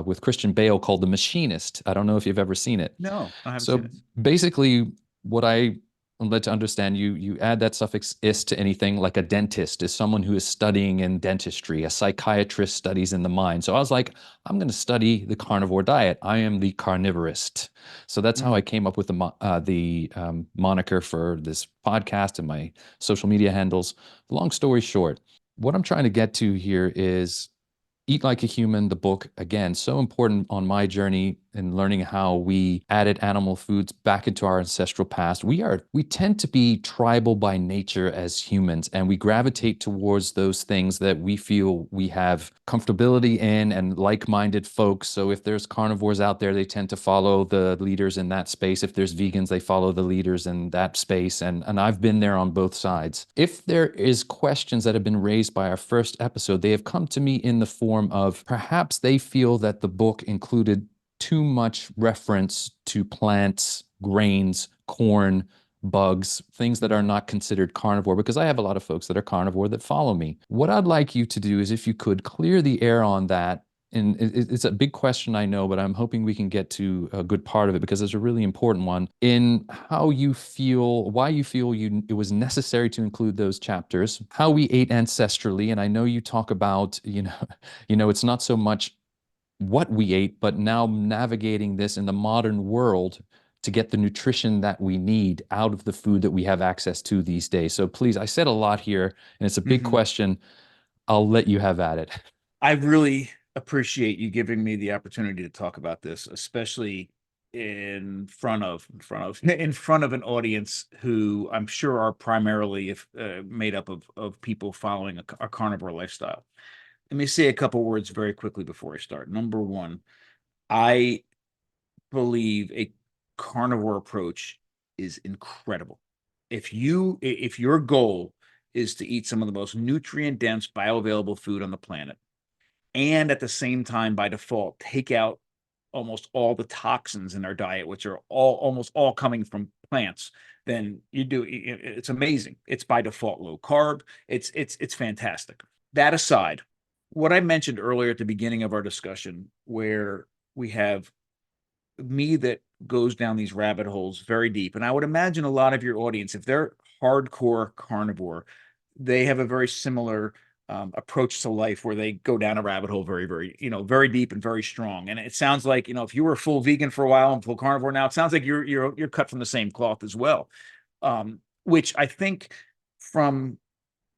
Speaker 1: with Christian Bale called The Machinist. I don't know if you've ever seen it.
Speaker 2: No, I haven't seen
Speaker 1: So
Speaker 2: this.
Speaker 1: basically, what I'm led to understand, you add that suffix "ist" to anything, like a dentist is someone who is studying in dentistry, a psychiatrist studies in the mind. So I was like, I'm going to study the carnivore diet. I am the carnivorist. So that's how I
Speaker 2: Mm.
Speaker 1: came up with the moniker for this podcast and my social media handles. Long story short, what I'm trying to get to here is Eat Like a Human, the book, again, so important on my journey in learning how we added animal foods back into our ancestral past. We tend to be tribal by nature as humans, and we gravitate towards those things that we feel we have comfortability in and like-minded folks. So if there's carnivores out there, they tend to follow the leaders in that space. If there's vegans, they follow the leaders in that space. And I've been there on both sides. If there is questions that have been raised by our first episode, they have come to me in the form of perhaps they feel that the book included too much reference to plants, grains, corn, bugs, things that are not considered carnivore, because I have a lot of folks that are carnivore that follow me. What I'd like you to do is if you could clear the air on that. And it's a big question, I know, but I'm hoping we can get to a good part of it because it's a really important one in how you feel, why you feel it was necessary to include those chapters, how we ate ancestrally. And I know you talk about, it's not so much what we ate, but now navigating this in the modern world to get the nutrition that we need out of the food that we have access to these days. So please, I said a lot here, and it's a big
Speaker 2: Hmm.
Speaker 1: question. I'll let you have at it.
Speaker 2: I really appreciate you giving me the opportunity to talk about this, especially in front of an audience who I'm sure are primarily if made up of people following a carnivore lifestyle. Let me say a couple words very quickly before I start. Number one, I believe a carnivore approach is incredible. If your goal is to eat some of the most nutrient dense bioavailable food on the planet, and at the same time by default take out almost all the toxins in our diet, which are almost all coming from plants, then it's amazing. It's by default low carb. It's fantastic. That aside, what I mentioned earlier at the beginning of our discussion, where we have me that goes down these rabbit holes very deep, and I would imagine a lot of your audience, if they're hardcore carnivore, they have a very similar approach to life where they go down a rabbit hole very, very, very deep and very strong. And it sounds like, if you were full vegan for a while and full carnivore now, it sounds like you're cut from the same cloth as well. Which I think from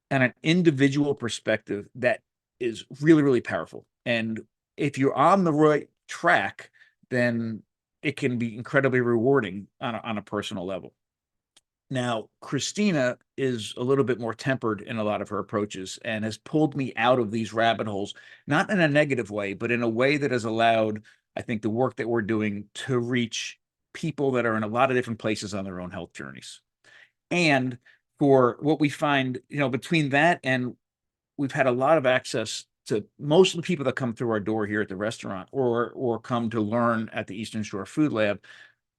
Speaker 2: an individual perspective, that is really, really powerful. And if you're on the right track, then it can be incredibly rewarding on a personal level. Now, Christina is a little bit more tempered in a lot of her approaches and has pulled me out of these rabbit holes, not in a negative way, but in a way that has allowed, I think, the work that we're doing to reach people that are in a lot of different places on their own health journeys. And for what we find, between that and we've had a lot of access to most of the people that come through our door here at the restaurant or come to learn at the Eastern Shore Food Lab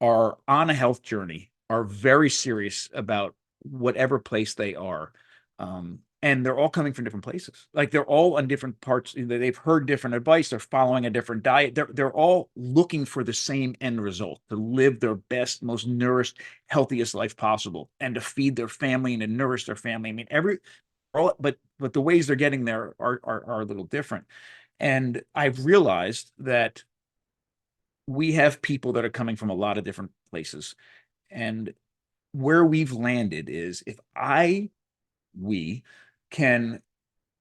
Speaker 2: are on a health journey, are very serious about whatever place they are. And they're all coming from different places. Like they're all on different parts. They've heard different advice. They're following a different diet. They're all looking for the same end result, to live their best, most nourished, healthiest life possible, and to feed their family and to nourish their family. I mean, but the ways they're getting there are a little different. And I've realized that we have people that are coming from a lot of different places. And where we've landed is we can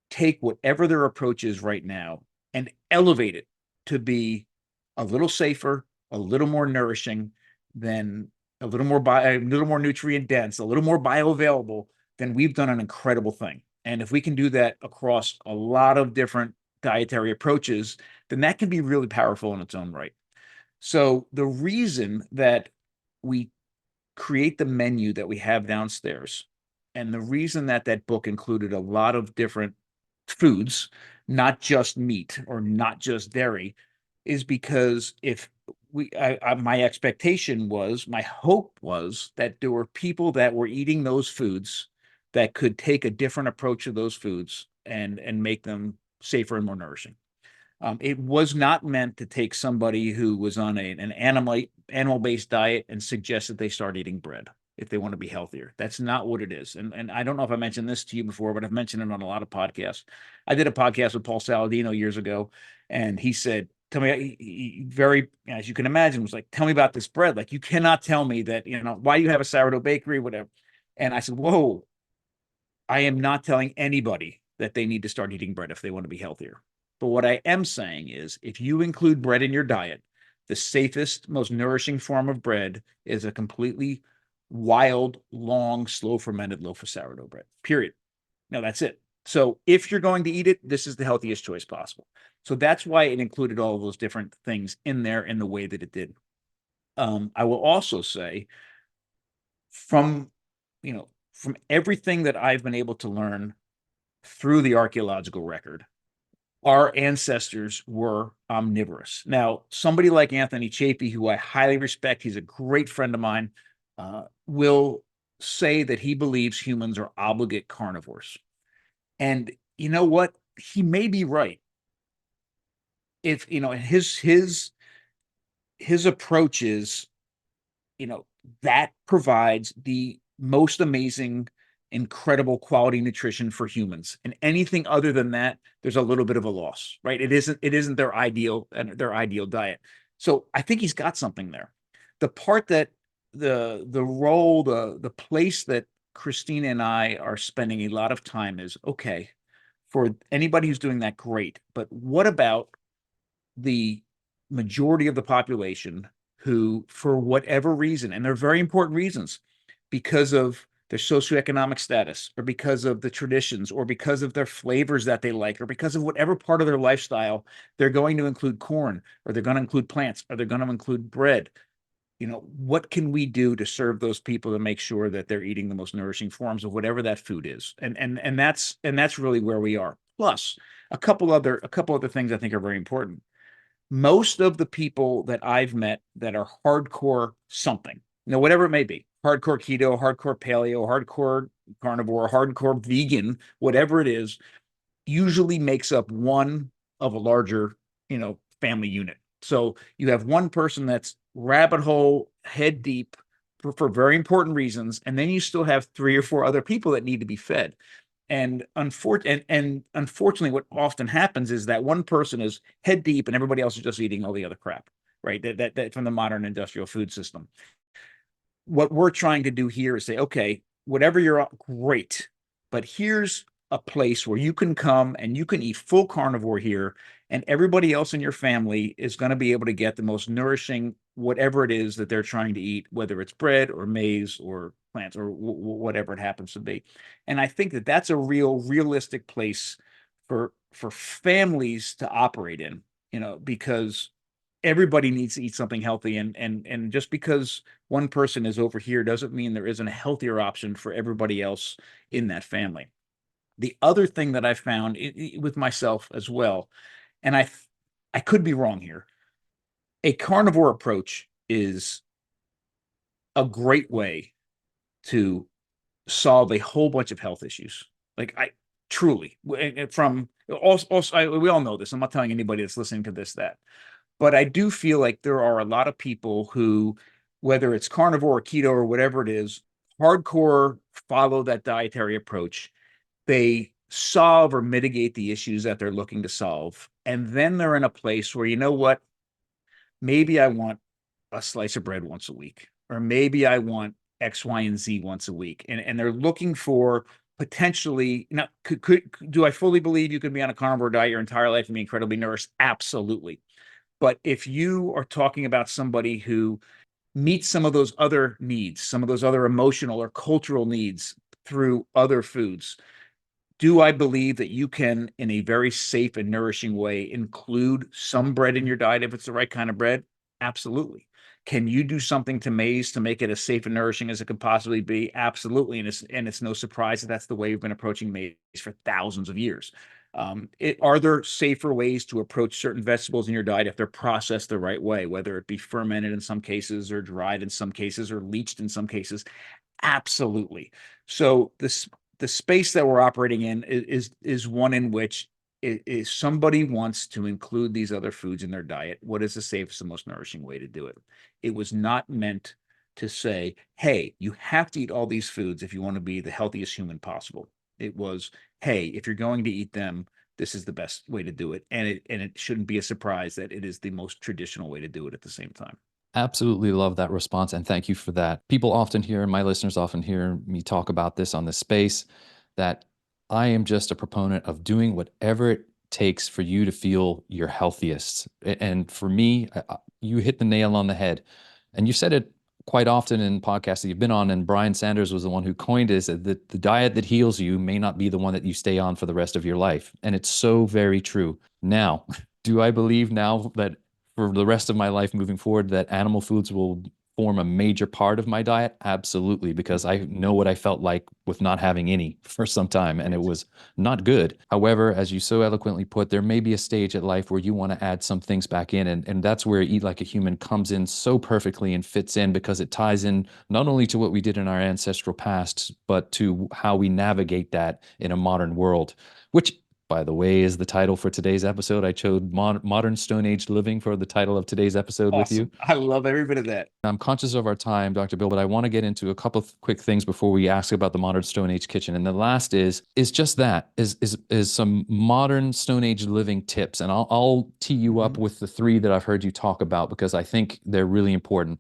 Speaker 2: take whatever their approach is right now and elevate it to be a little safer, a little more nourishing, than a little more nutrient dense, a little more bioavailable, then we've done an incredible thing. And if we can do that across a lot of different dietary approaches, then that can be really powerful in its own right. So the reason that we create the menu that we have downstairs, and the reason that that book included a lot of different foods, not just meat or not just dairy, is because if my expectation was, my hope was that there were people that were eating those foods that could take a different approach to those foods and make them safer and more nourishing. It was not meant to take somebody who was on an animal-based diet and suggest that they start eating bread if they want to be healthier. That's not what it is. And I don't know if I mentioned this to you before, but I've mentioned it on a lot of podcasts. I did a podcast with Paul Saladino years ago, and he said, tell me, he very, as you can imagine, was like, tell me about this bread. Like, you cannot tell me that, why you have a sourdough bakery, whatever. And I said, whoa, I am not telling anybody that they need to start eating bread if they want to be healthier. But what I am saying is, if you include bread in your diet, the safest, most nourishing form of bread is a completely wild, long, slow fermented loaf of sourdough bread, period. Now, that's it. So if you're going to eat it, this is the healthiest choice possible. So that's why it included all of those different things in there in the way that it did. I will also say, from everything that I've been able to learn through the archaeological record, our ancestors were omnivorous. Now, somebody like Anthony Chapey, who I highly respect, he's a great friend of mine, will say that he believes humans are obligate carnivores. And you know what? He may be right. If his approach is, that provides the most amazing, incredible quality nutrition for humans. And anything other than that, there's a little bit of a loss, right? It isn't their ideal diet. So I think he's got something there. The part that the place that Christina and I are spending a lot of time is, okay, for anybody who's doing that, great. But what about the majority of the population who, for whatever reason, and they're very important reasons, because of their socioeconomic status, or because of the traditions, or because of their flavors that they like, or because of whatever part of their lifestyle, they're going to include corn, or they're going to include plants, or they're going to include bread. What can we do to serve those people to make sure that they're eating the most nourishing forms of whatever that food is? And that's really where we are. Plus, a couple other things I think are very important. Most of the people that I've met that are hardcore something, whatever it may be, hardcore keto, hardcore paleo, hardcore carnivore, hardcore vegan, whatever it is, usually makes up one of a larger, family unit. So you have one person that's rabbit hole, head deep for very important reasons, and then you still have three or four other people that need to be fed. And unfortunately, what often happens is that one person is head deep and everybody else is just eating all the other crap, right? That from the modern industrial food system. What we're trying to do here is say, okay, whatever you're great, but here's a place where you can come and you can eat full carnivore here, and everybody else in your family is going to be able to get the most nourishing whatever it is that they're trying to eat, whether it's bread or maize or plants or whatever it happens to be. And I think that that's a realistic place for families to operate in, because everybody needs to eat something healthy, and just because one person is over here doesn't mean there isn't a healthier option for everybody else in that family. The other thing that I found with myself as well, and I could be wrong here, a carnivore approach is a great way to solve a whole bunch of health issues. Like I truly, from also, we all know this. I'm not telling anybody that's listening to this that, but I do feel like there are a lot of people who, whether it's carnivore or keto or whatever it is, hardcore follow that dietary approach. They solve or mitigate the issues that they're looking to solve. And then they're in a place where, you know what, maybe I want a slice of bread once a week, or maybe I want X, Y, and Z once a week. And they're looking for potentially, now, do I fully believe you could be on a carnivore diet your entire life and be incredibly nourished? Absolutely. But if you are talking about somebody who meets some of those other needs, some of those other emotional or cultural needs through other foods, do I believe that you can, in a very safe and nourishing way, include some bread in your diet if it's the right kind of bread? Absolutely. Can you do something to maize to make it as safe and nourishing as it could possibly be? Absolutely. And it's no surprise that that's the way we've been approaching maize for thousands of years. Are there safer ways to approach certain vegetables in your diet if they're processed the right way, whether it be fermented in some cases or dried in some cases or leached in some cases? Absolutely. So the space that we're operating in is one in which is somebody wants to include these other foods in their diet. What is the safest and most nourishing way to do it? It was not meant to say, hey, you have to eat all these foods if you want to be the healthiest human possible. It was, hey, if you're going to eat them, this is the best way to do it. And it shouldn't be a surprise that it is the most traditional way to do it at the same time.
Speaker 1: Absolutely love that response, and thank you for that. People often hear, my listeners often hear me talk about this on this space, that I am just a proponent of doing whatever it takes for you to feel your healthiest. And for me, you hit the nail on the head. And you said it quite often in podcasts that you've been on, and Brian Sanders was the one who coined it, that the diet that heals you may not be the one that you stay on for the rest of your life. And it's so very true. Now, do I believe now that for the rest of my life moving forward that animal foods will form a major part of my diet? Absolutely, because I know what I felt like with not having any for some time, and it
Speaker 2: Right.
Speaker 1: was not good. However, as you so eloquently put, there may be a stage at life where you want to add some things back in, and that's where Eat Like a Human comes in so perfectly and fits in, because it ties in not only to what we did in our ancestral past, but to how we navigate that in a modern world, which, by the way, is the title for today's episode. I chose Modern Stone Age Living for the title of today's episode with you.
Speaker 2: Awesome. I love every bit of that.
Speaker 1: I'm conscious of our time, Dr. Bill, but I want to get into a couple of quick things before we ask about the modern Stone Age kitchen. And the last is just that is some modern Stone Age living tips. And I'll tee you up
Speaker 2: Mhm.
Speaker 1: with the three that I've heard you talk about because I think they're really important.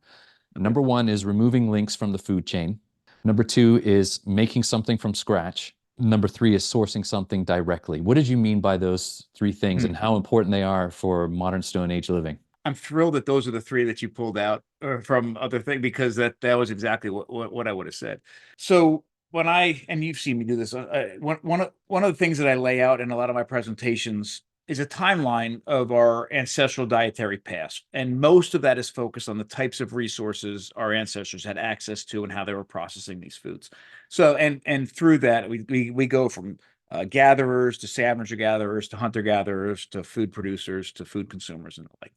Speaker 2: Okay.
Speaker 1: Number one is removing links from the food chain. Number two is making something from scratch. Number three is sourcing something directly. What did you mean by those three things and
Speaker 2: Hmm.
Speaker 1: how important they are for modern Stone Age living?
Speaker 2: I'm thrilled that those are the three that you pulled out from other thing, because that was exactly what I would have said. So when and you've seen me do this, one of the things that I lay out in a lot of my presentations is a timeline of our ancestral dietary past, and most of that is focused on the types of resources our ancestors had access to and how they were processing these foods. So and through that we go from gatherers to scavenger gatherers to hunter gatherers to food producers to food consumers and the like.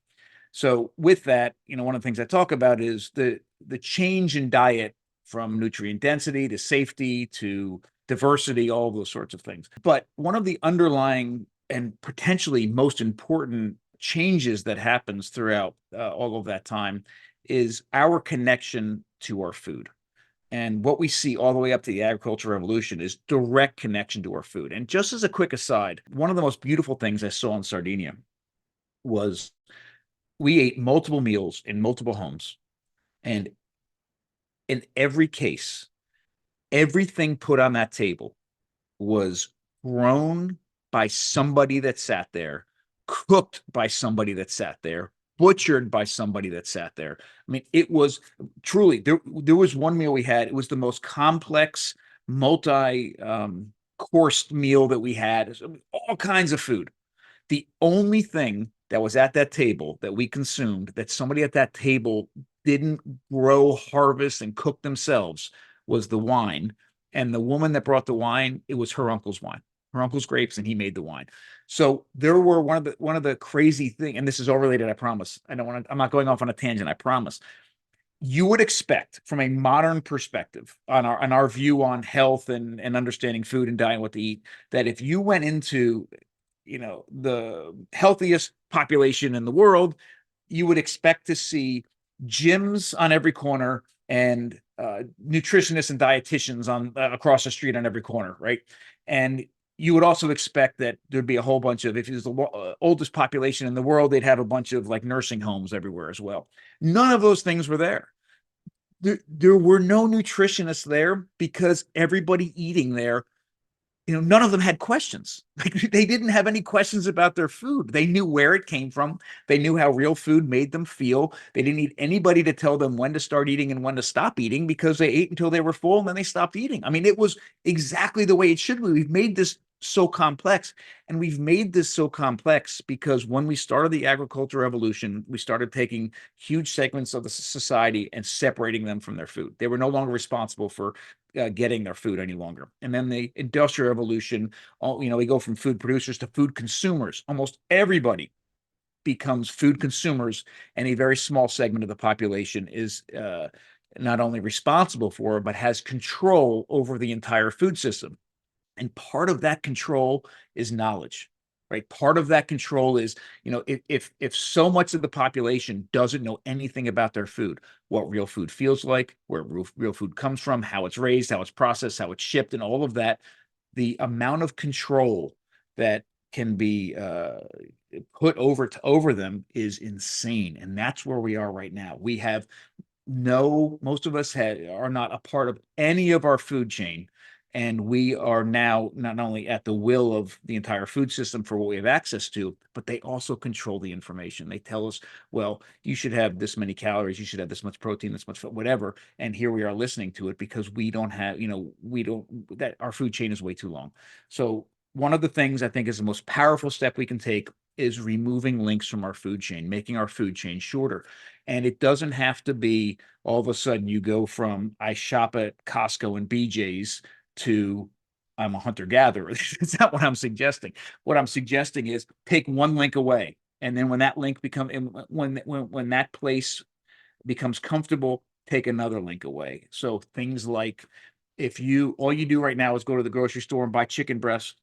Speaker 2: So with that, one of the things I talk about is the change in diet from nutrient density to safety to diversity, all those sorts of things. But one of the underlying and potentially most important changes that happens throughout all of that time is our connection to our food. And what we see all the way up to the agricultural revolution is direct connection to our food. And just as a quick aside, one of the most beautiful things I saw in Sardinia was we ate multiple meals in multiple homes. And in every case, everything put on that table was grown by somebody that sat there, cooked by somebody that sat there, butchered by somebody that sat there. I mean, it was truly there was one meal we had. It was the most complex, multi coursed meal that we had. All kinds of food. The only thing that was at that table that we consumed that somebody at that table didn't grow, harvest, and cook themselves was the wine. And the woman that brought the wine, it was her uncle's wine, her uncle's grapes, and he made the wine. So there were one of the crazy thing, and this is all related, I promise. I'm not going off on a tangent, I promise. You would expect from a modern perspective on our view on health and understanding food and diet, what to eat, that if you went into the healthiest population in the world, you would expect to see gyms on every corner and nutritionists and dietitians on across the street on every corner, right? And you would also expect that there'd be a whole bunch of, if it was the oldest population in the world, they'd have a bunch of like nursing homes everywhere as well. None of those things were there. There were no nutritionists there because everybody eating there, none of them had questions. Like, they didn't have any questions about their food. They knew where it came from. They knew how real food made them feel. They didn't need anybody to tell them when to start eating and when to stop eating, because they ate until they were full and then they stopped eating. I mean, it was exactly the way it should be. We've made this so complex, and we've made this so complex because when we started the agricultural revolution, we started taking huge segments of the society and separating them from their food. They were no longer responsible for getting their food any longer. And then the industrial revolution, we go from food producers to food consumers. Almost everybody becomes food consumers, and a very small segment of the population is not only responsible for, but has control over the entire food system. And part of that control is knowledge, right? Part of that control is, if so much of the population doesn't know anything about their food, what real food feels like, where real food comes from, how it's raised, how it's processed, how it's shipped, and all of that, the amount of control that can be put over them is insane. And that's where we are right now. We have most of us are not a part of any of our food chain. And we are now not only at the will of the entire food system for what we have access to, but they also control the information. They tell us, well, you should have this many calories, you should have this much protein, this much whatever. And here we are listening to it because we don't have, that our food chain is way too long. So one of the things I think is the most powerful step we can take is removing links from our food chain, making our food chain shorter. And it doesn't have to be all of a sudden you go from I shop at Costco and BJ's to I'm a hunter gatherer. That's not what I'm suggesting. What I'm suggesting is take one link away, and then when that link when that place becomes comfortable, take another link away. So things like, if all you do right now is go to the grocery store and buy chicken breast,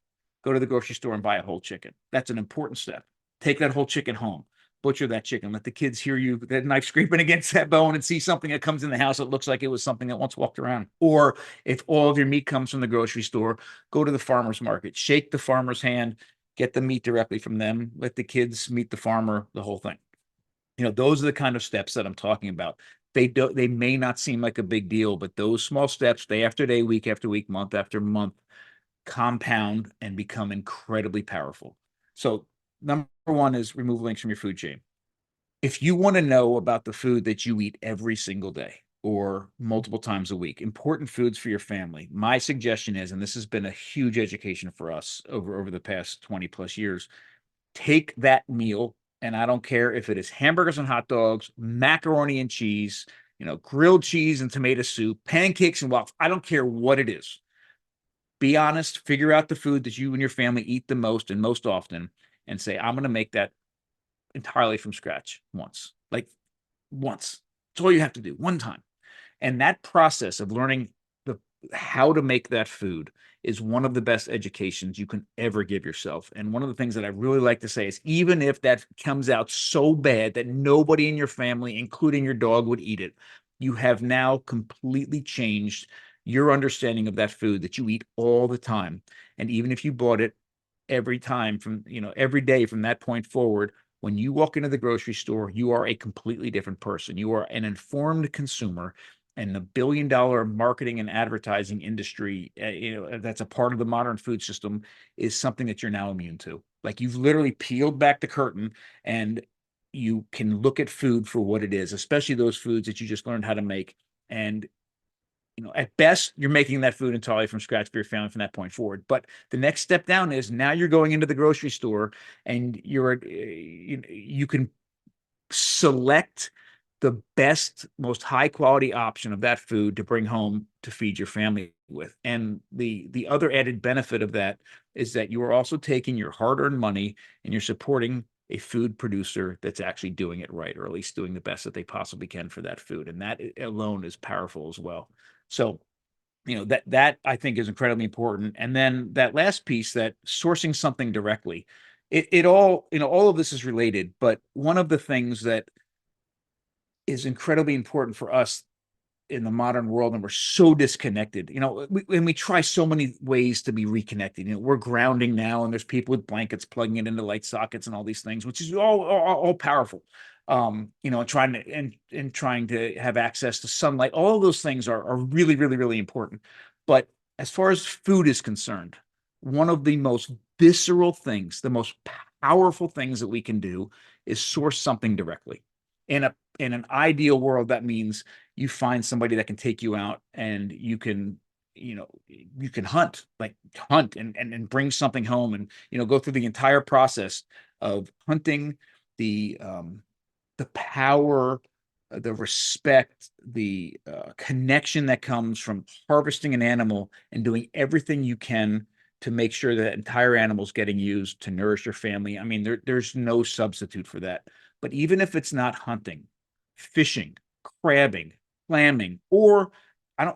Speaker 2: go to the grocery store and buy a whole chicken. That's an important step. Take that whole chicken home. Butcher that chicken. Let the kids hear you, that knife scraping against that bone, and see something that comes in the house that looks like it was something that once walked around. Or if all of your meat comes from the grocery store, go to the farmer's market, shake the farmer's hand, get the meat directly from them, let the kids meet the farmer, the whole thing. Those are the kind of steps that I'm talking about. They may not seem like a big deal, but those small steps, day after day, week after week, month after month, compound and become incredibly powerful. So number one is remove links from your food chain. If you want to know about the food that you eat every single day or multiple times a week, important foods for your family, my suggestion is, and this has been a huge education for us over the past 20 plus years, take that meal, and I don't care if it is hamburgers and hot dogs, macaroni and cheese, grilled cheese and tomato soup, pancakes and waffles. I don't care what it is. Be honest, figure out the food that you and your family eat the most and most often, and say, I'm going to make that entirely from scratch once. Like once. That's all you have to do, one time. And that process of learning the how to make that food is one of the best educations you can ever give yourself. And one of the things that I really like to say is, even if that comes out so bad that nobody in your family, including your dog, would eat it, you have now completely changed your understanding of that food that you eat all the time. And even if you bought it every time from, every day from that point forward, when you walk into the grocery store, you are a completely different person. You are an informed consumer, and the billion-dollar marketing and advertising industry, that's a part of the modern food system, is something that you're now immune to. Like, you've literally peeled back the curtain, and you can look at food for what it is, especially those foods that you just learned how to make. And at best, you're making that food entirely from scratch for your family from that point forward. But the next step down is, now you're going into the grocery store, and you can select the best, most high quality option of that food to bring home to feed your family with. And the other added benefit of that is that you are also taking your hard-earned money and you're supporting a food producer that's actually doing it right, or at least doing the best that they possibly can for that food. And that alone is powerful as well. So, that I think is incredibly important. And then that last piece, that sourcing something directly, it all, all of this is related, but one of the things that is incredibly important for us in the modern world, and we're so disconnected, and we try so many ways to be reconnected. We're grounding now, and there's people with blankets plugging it into light sockets and all these things, which is all powerful. Trying to have access to sunlight, all of those things are really, really, really important. But as far as food is concerned, one of the most visceral things, the most powerful things that we can do, is source something directly. In an ideal world, that means you find somebody that can take you out, and you can hunt, and bring something home, and go through the entire process of hunting, the power, the respect, the connection that comes from harvesting an animal and doing everything you can to make sure that entire animal is getting used to nourish your family. I mean, there's no substitute for that. But even if it's not hunting, fishing, crabbing, clamming, or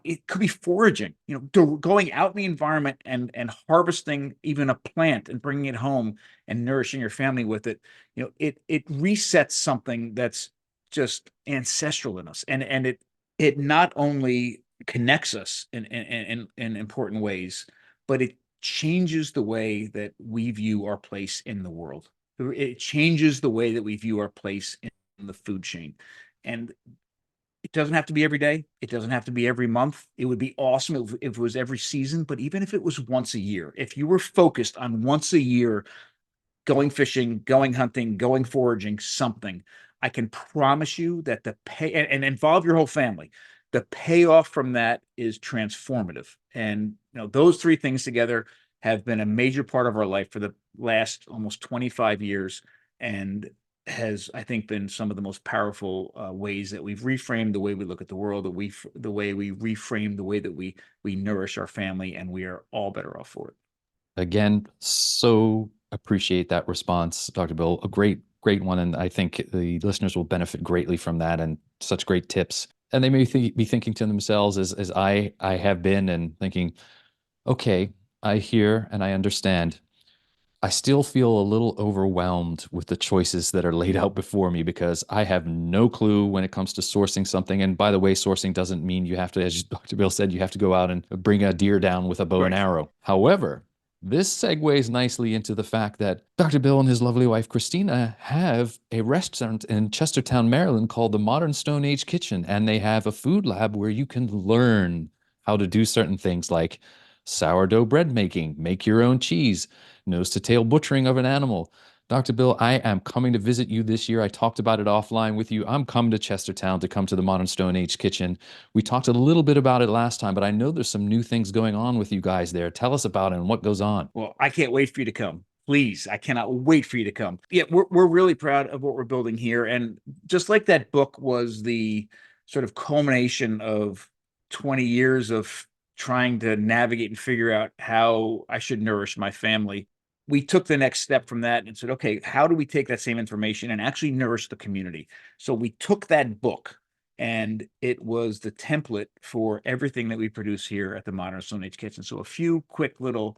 Speaker 2: it could be foraging, going out in the environment and harvesting even a plant and bringing it home and nourishing your family with it. It resets something that's just ancestral in us. And it not only connects us in important ways, but it changes the way that we view our place in the world. It changes the way that we view our place in the food chain. And it doesn't have to be every day. It doesn't have to be every month. It would be awesome if it was every season. But even if it was once a year, if you were focused on once a year going fishing, going hunting, going foraging, something, I can promise you that the pay, and involve your whole family, the payoff from that is transformative. And those three things together have been a major part of our life for the last almost 25 years, and has, I think, been some of the most powerful ways that we've reframed the way we look at the world, the way we reframe the way that we nourish our family, and we are all better off for it.
Speaker 1: Again, so appreciate that response, Dr. Bill. A great, great one. And I think the listeners will benefit greatly from that, and such great tips. And they may be thinking to themselves, as I have been, and thinking, okay, I hear and I understand. I still feel a little overwhelmed with the choices that are laid out before me, because I have no clue when it comes to sourcing something. And by the way, sourcing doesn't mean you have to, as Dr. Bill said, you have to go out and bring a deer down with a bow and
Speaker 2: Right.
Speaker 1: arrow. However, this segues nicely into the fact that Dr. Bill and his lovely wife, Christina, have a restaurant in Chestertown, Maryland called the Modern Stone Age Kitchen. And they have a food lab where you can learn how to do certain things like sourdough bread making, make your own cheese, nose to tail butchering of an animal. Dr. Bill, I am coming to visit you this year. I talked about it offline with you. I'm coming to Chestertown to come to the Modern Stone Age Kitchen. We talked a little bit about it last time, but I know there's some new things going on with you guys there. Tell us about it and what goes on.
Speaker 2: Well, I can't wait for you to come. Please, I cannot wait for you to come. Yeah, we're really proud of what we're building here. And just like that book was the sort of culmination of 20 years of trying to navigate and figure out how I should nourish my family, we took the next step from that and said, okay, how do we take that same information and actually nourish the community? So we took that book and it was the template for everything that we produce here at the Modern Stone Age Kitchen. So a few quick little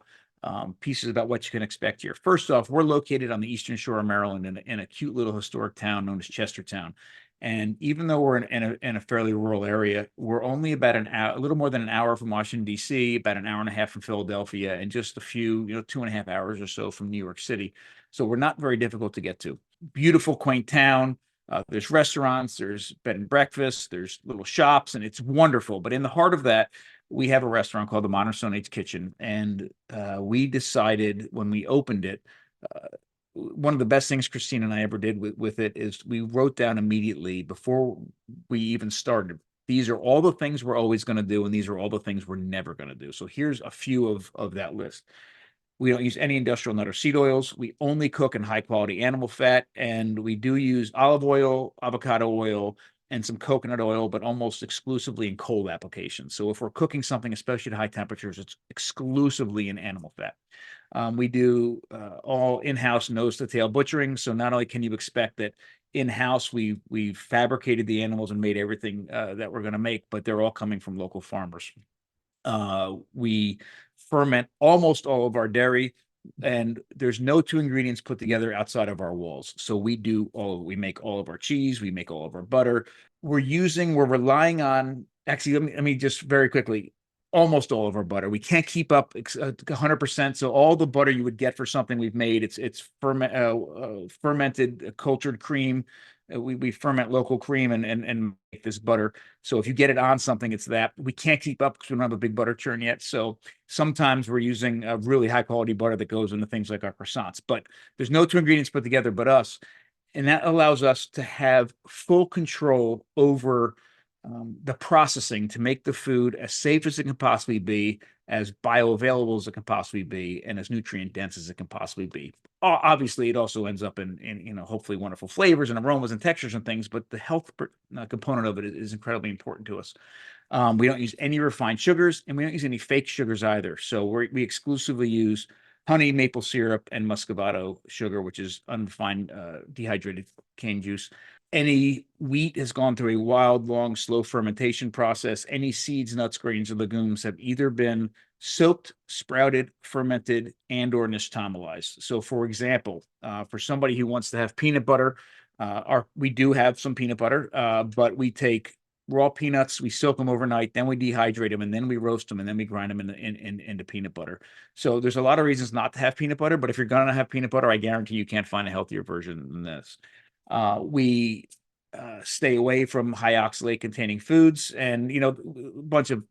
Speaker 2: pieces about what you can expect here. First off, we're located on the eastern shore of Maryland in a cute little historic town known as Chestertown. And even though we're in a fairly rural area, we're only about an hour, a little more than an hour from Washington, D.C., about an hour and a half from Philadelphia, and just a few, 2.5 hours or so from New York City. So we're not very difficult to get to. Beautiful, quaint town. There's restaurants, there's bed and breakfast, there's little shops, and it's wonderful. But in the heart of that, we have a restaurant called the Modern Stone Age Kitchen. And we decided when we opened it, one of the best things Christina and I ever did with it is we wrote down immediately before we even started. These are all the things we're always going to do, and these are all the things we're never going to do. So here's a few of that list. We don't use any industrial nut or seed oils. We only cook in high quality animal fat, and we do use olive oil, avocado oil, and some coconut oil, but almost exclusively in cold applications. So if we're cooking something, especially at high temperatures, it's exclusively in animal fat. We do all in-house nose-to-tail butchering. So not only can you expect that in-house we've fabricated the animals and made everything that we're going to make, but they're all coming from local farmers. We ferment almost all of our dairy, and there's no two ingredients put together outside of our walls. So we make all of our cheese, we make all of our butter. We're relying on, actually, let me just very quickly, almost all of our butter. We can't keep up 100%. So all the butter you would get for something we've made, it's fermented cultured cream. We ferment local cream and make this butter. So if you get it on something, it's that. We can't keep up because we don't have a big butter churn yet. So sometimes we're using a really high quality butter that goes into things like our croissants. But there's no two ingredients put together but us. And that allows us to have full control over the processing to make the food as safe as it can possibly be, as bioavailable as it can possibly be, and as nutrient dense as it can possibly be. Obviously, it also ends up in hopefully wonderful flavors and aromas and textures and things, but the health component of it is incredibly important to us. We don't use any refined sugars, and we don't use any fake sugars either. So we exclusively use honey, maple syrup, and muscovado sugar, which is unrefined dehydrated cane juice. Any wheat has gone through a wild, long, slow fermentation process. Any seeds, nuts, grains, or legumes have either been soaked, sprouted, fermented, and or nixtamalized. So, for example, for somebody who wants to have peanut butter, we do have some peanut butter, but we take raw peanuts, we soak them overnight, then we dehydrate them, and then we roast them, and then we grind them into peanut butter. So there's a lot of reasons not to have peanut butter, but if you're going to have peanut butter, I guarantee you can't find a healthier version than this. We stay away from high oxalate containing foods, and a bunch of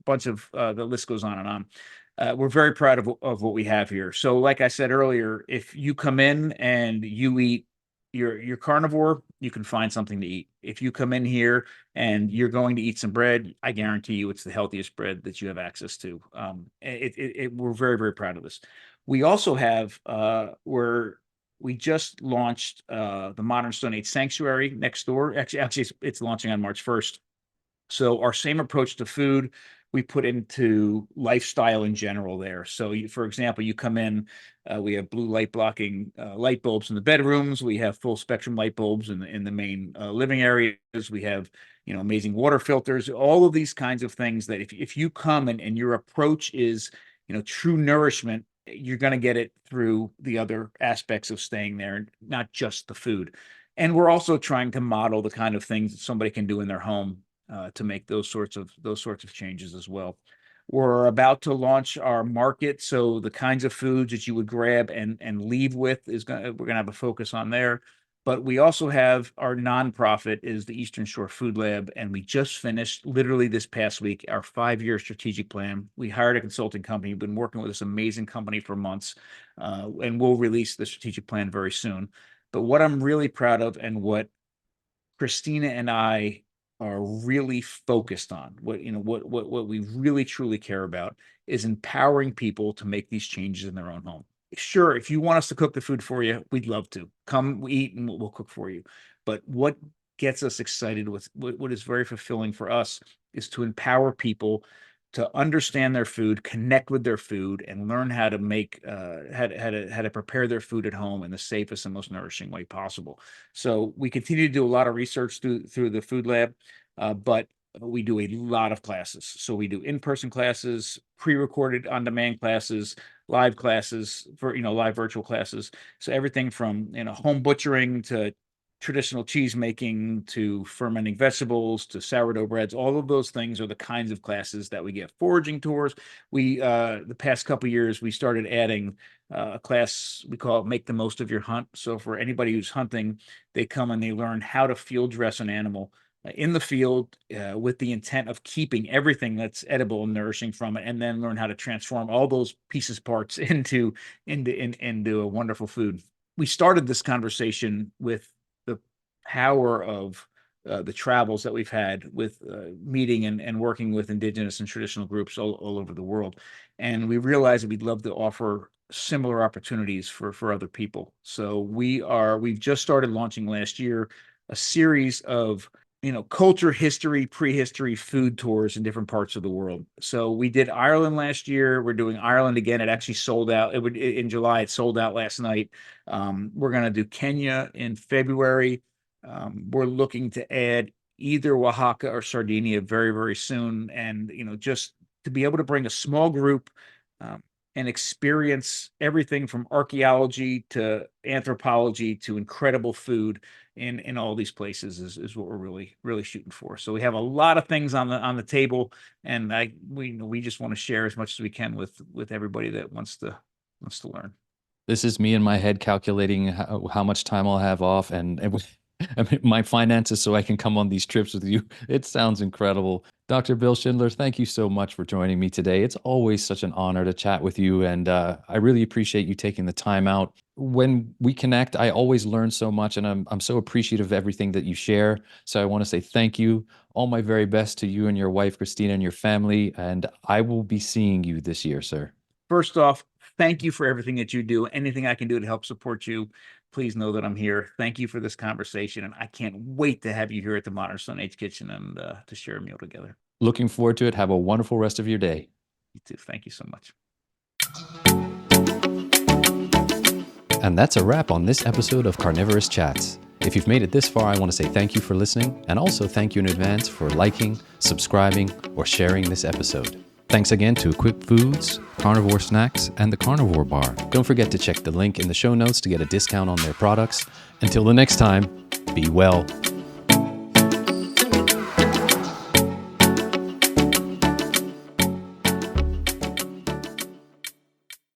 Speaker 2: the list goes on and on. We're very proud of what we have here. So, like I said earlier, if you come in and you eat, you're carnivore, you can find something to eat. If you come in here and you're going to eat some bread, I guarantee you it's the healthiest bread that you have access to. We're very, very proud of this. We also have we just launched the Modern Stone Age Sanctuary next door. Actually, it's launching on March 1st. So our same approach to food we put into lifestyle in general there. So, for example, you come in, we have blue light blocking light bulbs in the bedrooms. We have full spectrum light bulbs in the main living areas. We have amazing water filters. All of these kinds of things that if you come and your approach is true nourishment, you're going to get it through the other aspects of staying there, not just the food. And we're also trying to model the kind of things that somebody can do in their home to make those sorts of changes as well. We're about to launch our market, so the kinds of foods that you would grab and leave with we're gonna have a focus on there. But we also have our nonprofit is the Eastern Shore Food Lab, and we just finished literally this past week our 5-year strategic plan. We hired a consulting company, been working with this amazing company for months, and we'll release the strategic plan very soon. But what I'm really proud of, and what Christina and I are really focused on, what we really truly care about, is empowering people to make these changes in their own home. Sure, if you want us to cook the food for you, we'd love to. Come eat and we'll cook for you. But what gets us excited, what is very fulfilling for us, is to empower people to understand their food, connect with their food, and learn how to make how to prepare their food at home in the safest and most nourishing way possible. So we continue to do a lot of research through the food lab. but we do a lot of classes. So we do in-person classes, pre-recorded on-demand classes, live classes for, live virtual classes. So everything from, home butchering to traditional cheese making to fermenting vegetables to sourdough breads. All of those things are the kinds of classes that we get. Foraging tours. We the past couple of years we started adding a class we call it Make the Most of Your Hunt. So for anybody who's hunting, they come and they learn how to field dress an animal in the field with the intent of keeping everything that's edible and nourishing from it, and then learn how to transform all those pieces parts into a wonderful food. We started this conversation with the power of the travels that we've had with meeting and working with indigenous and traditional groups all over the world. And we realized that we'd love to offer similar opportunities for other people. So we've just started launching last year a series of culture, history, prehistory, food tours in different parts of the world. So we did Ireland last year. We're doing Ireland again. It actually sold out. In July. It sold out last night. We're going to do Kenya in February. We're looking to add either Oaxaca or Sardinia very, very soon. And, just to be able to bring a small group and experience everything from archaeology to anthropology to incredible food in all these places is what we're really, really shooting for. So we have a lot of things on the table, and we just want to share as much as we can with everybody that wants to learn.
Speaker 1: This is me in my head calculating how much time I'll have off and I mean, my finances so I can come on these trips with you. It sounds incredible. Dr. Bill Schindler, thank you so much for joining me today. It's always such an honor to chat with you, and I really appreciate you taking the time out. When we connect, I always learn so much, and I'm so appreciative of everything that you share. So I want to say thank you. All my very best to you and your wife, Christina, and your family, and I will be seeing you this year, sir.
Speaker 2: First off, thank you for everything that you do. Anything I can do to help support you, please know that I'm here. Thank you for this conversation, and I can't wait to have you here at the Modern Stone Age Kitchen and to share a meal together.
Speaker 1: Looking forward to it. Have a wonderful rest of your day.
Speaker 2: You too. Thank you so much.
Speaker 1: And that's a wrap on this episode of Carnivorist Chats. If you've made it this far, I want to say thank you for listening, and also thank you in advance for liking, subscribing, or sharing this episode. Thanks again to Equip Foods, Carnivore Snacks, and the Carnivore Bar. Don't forget to check the link in the show notes to get a discount on their products. Until the next time, be well.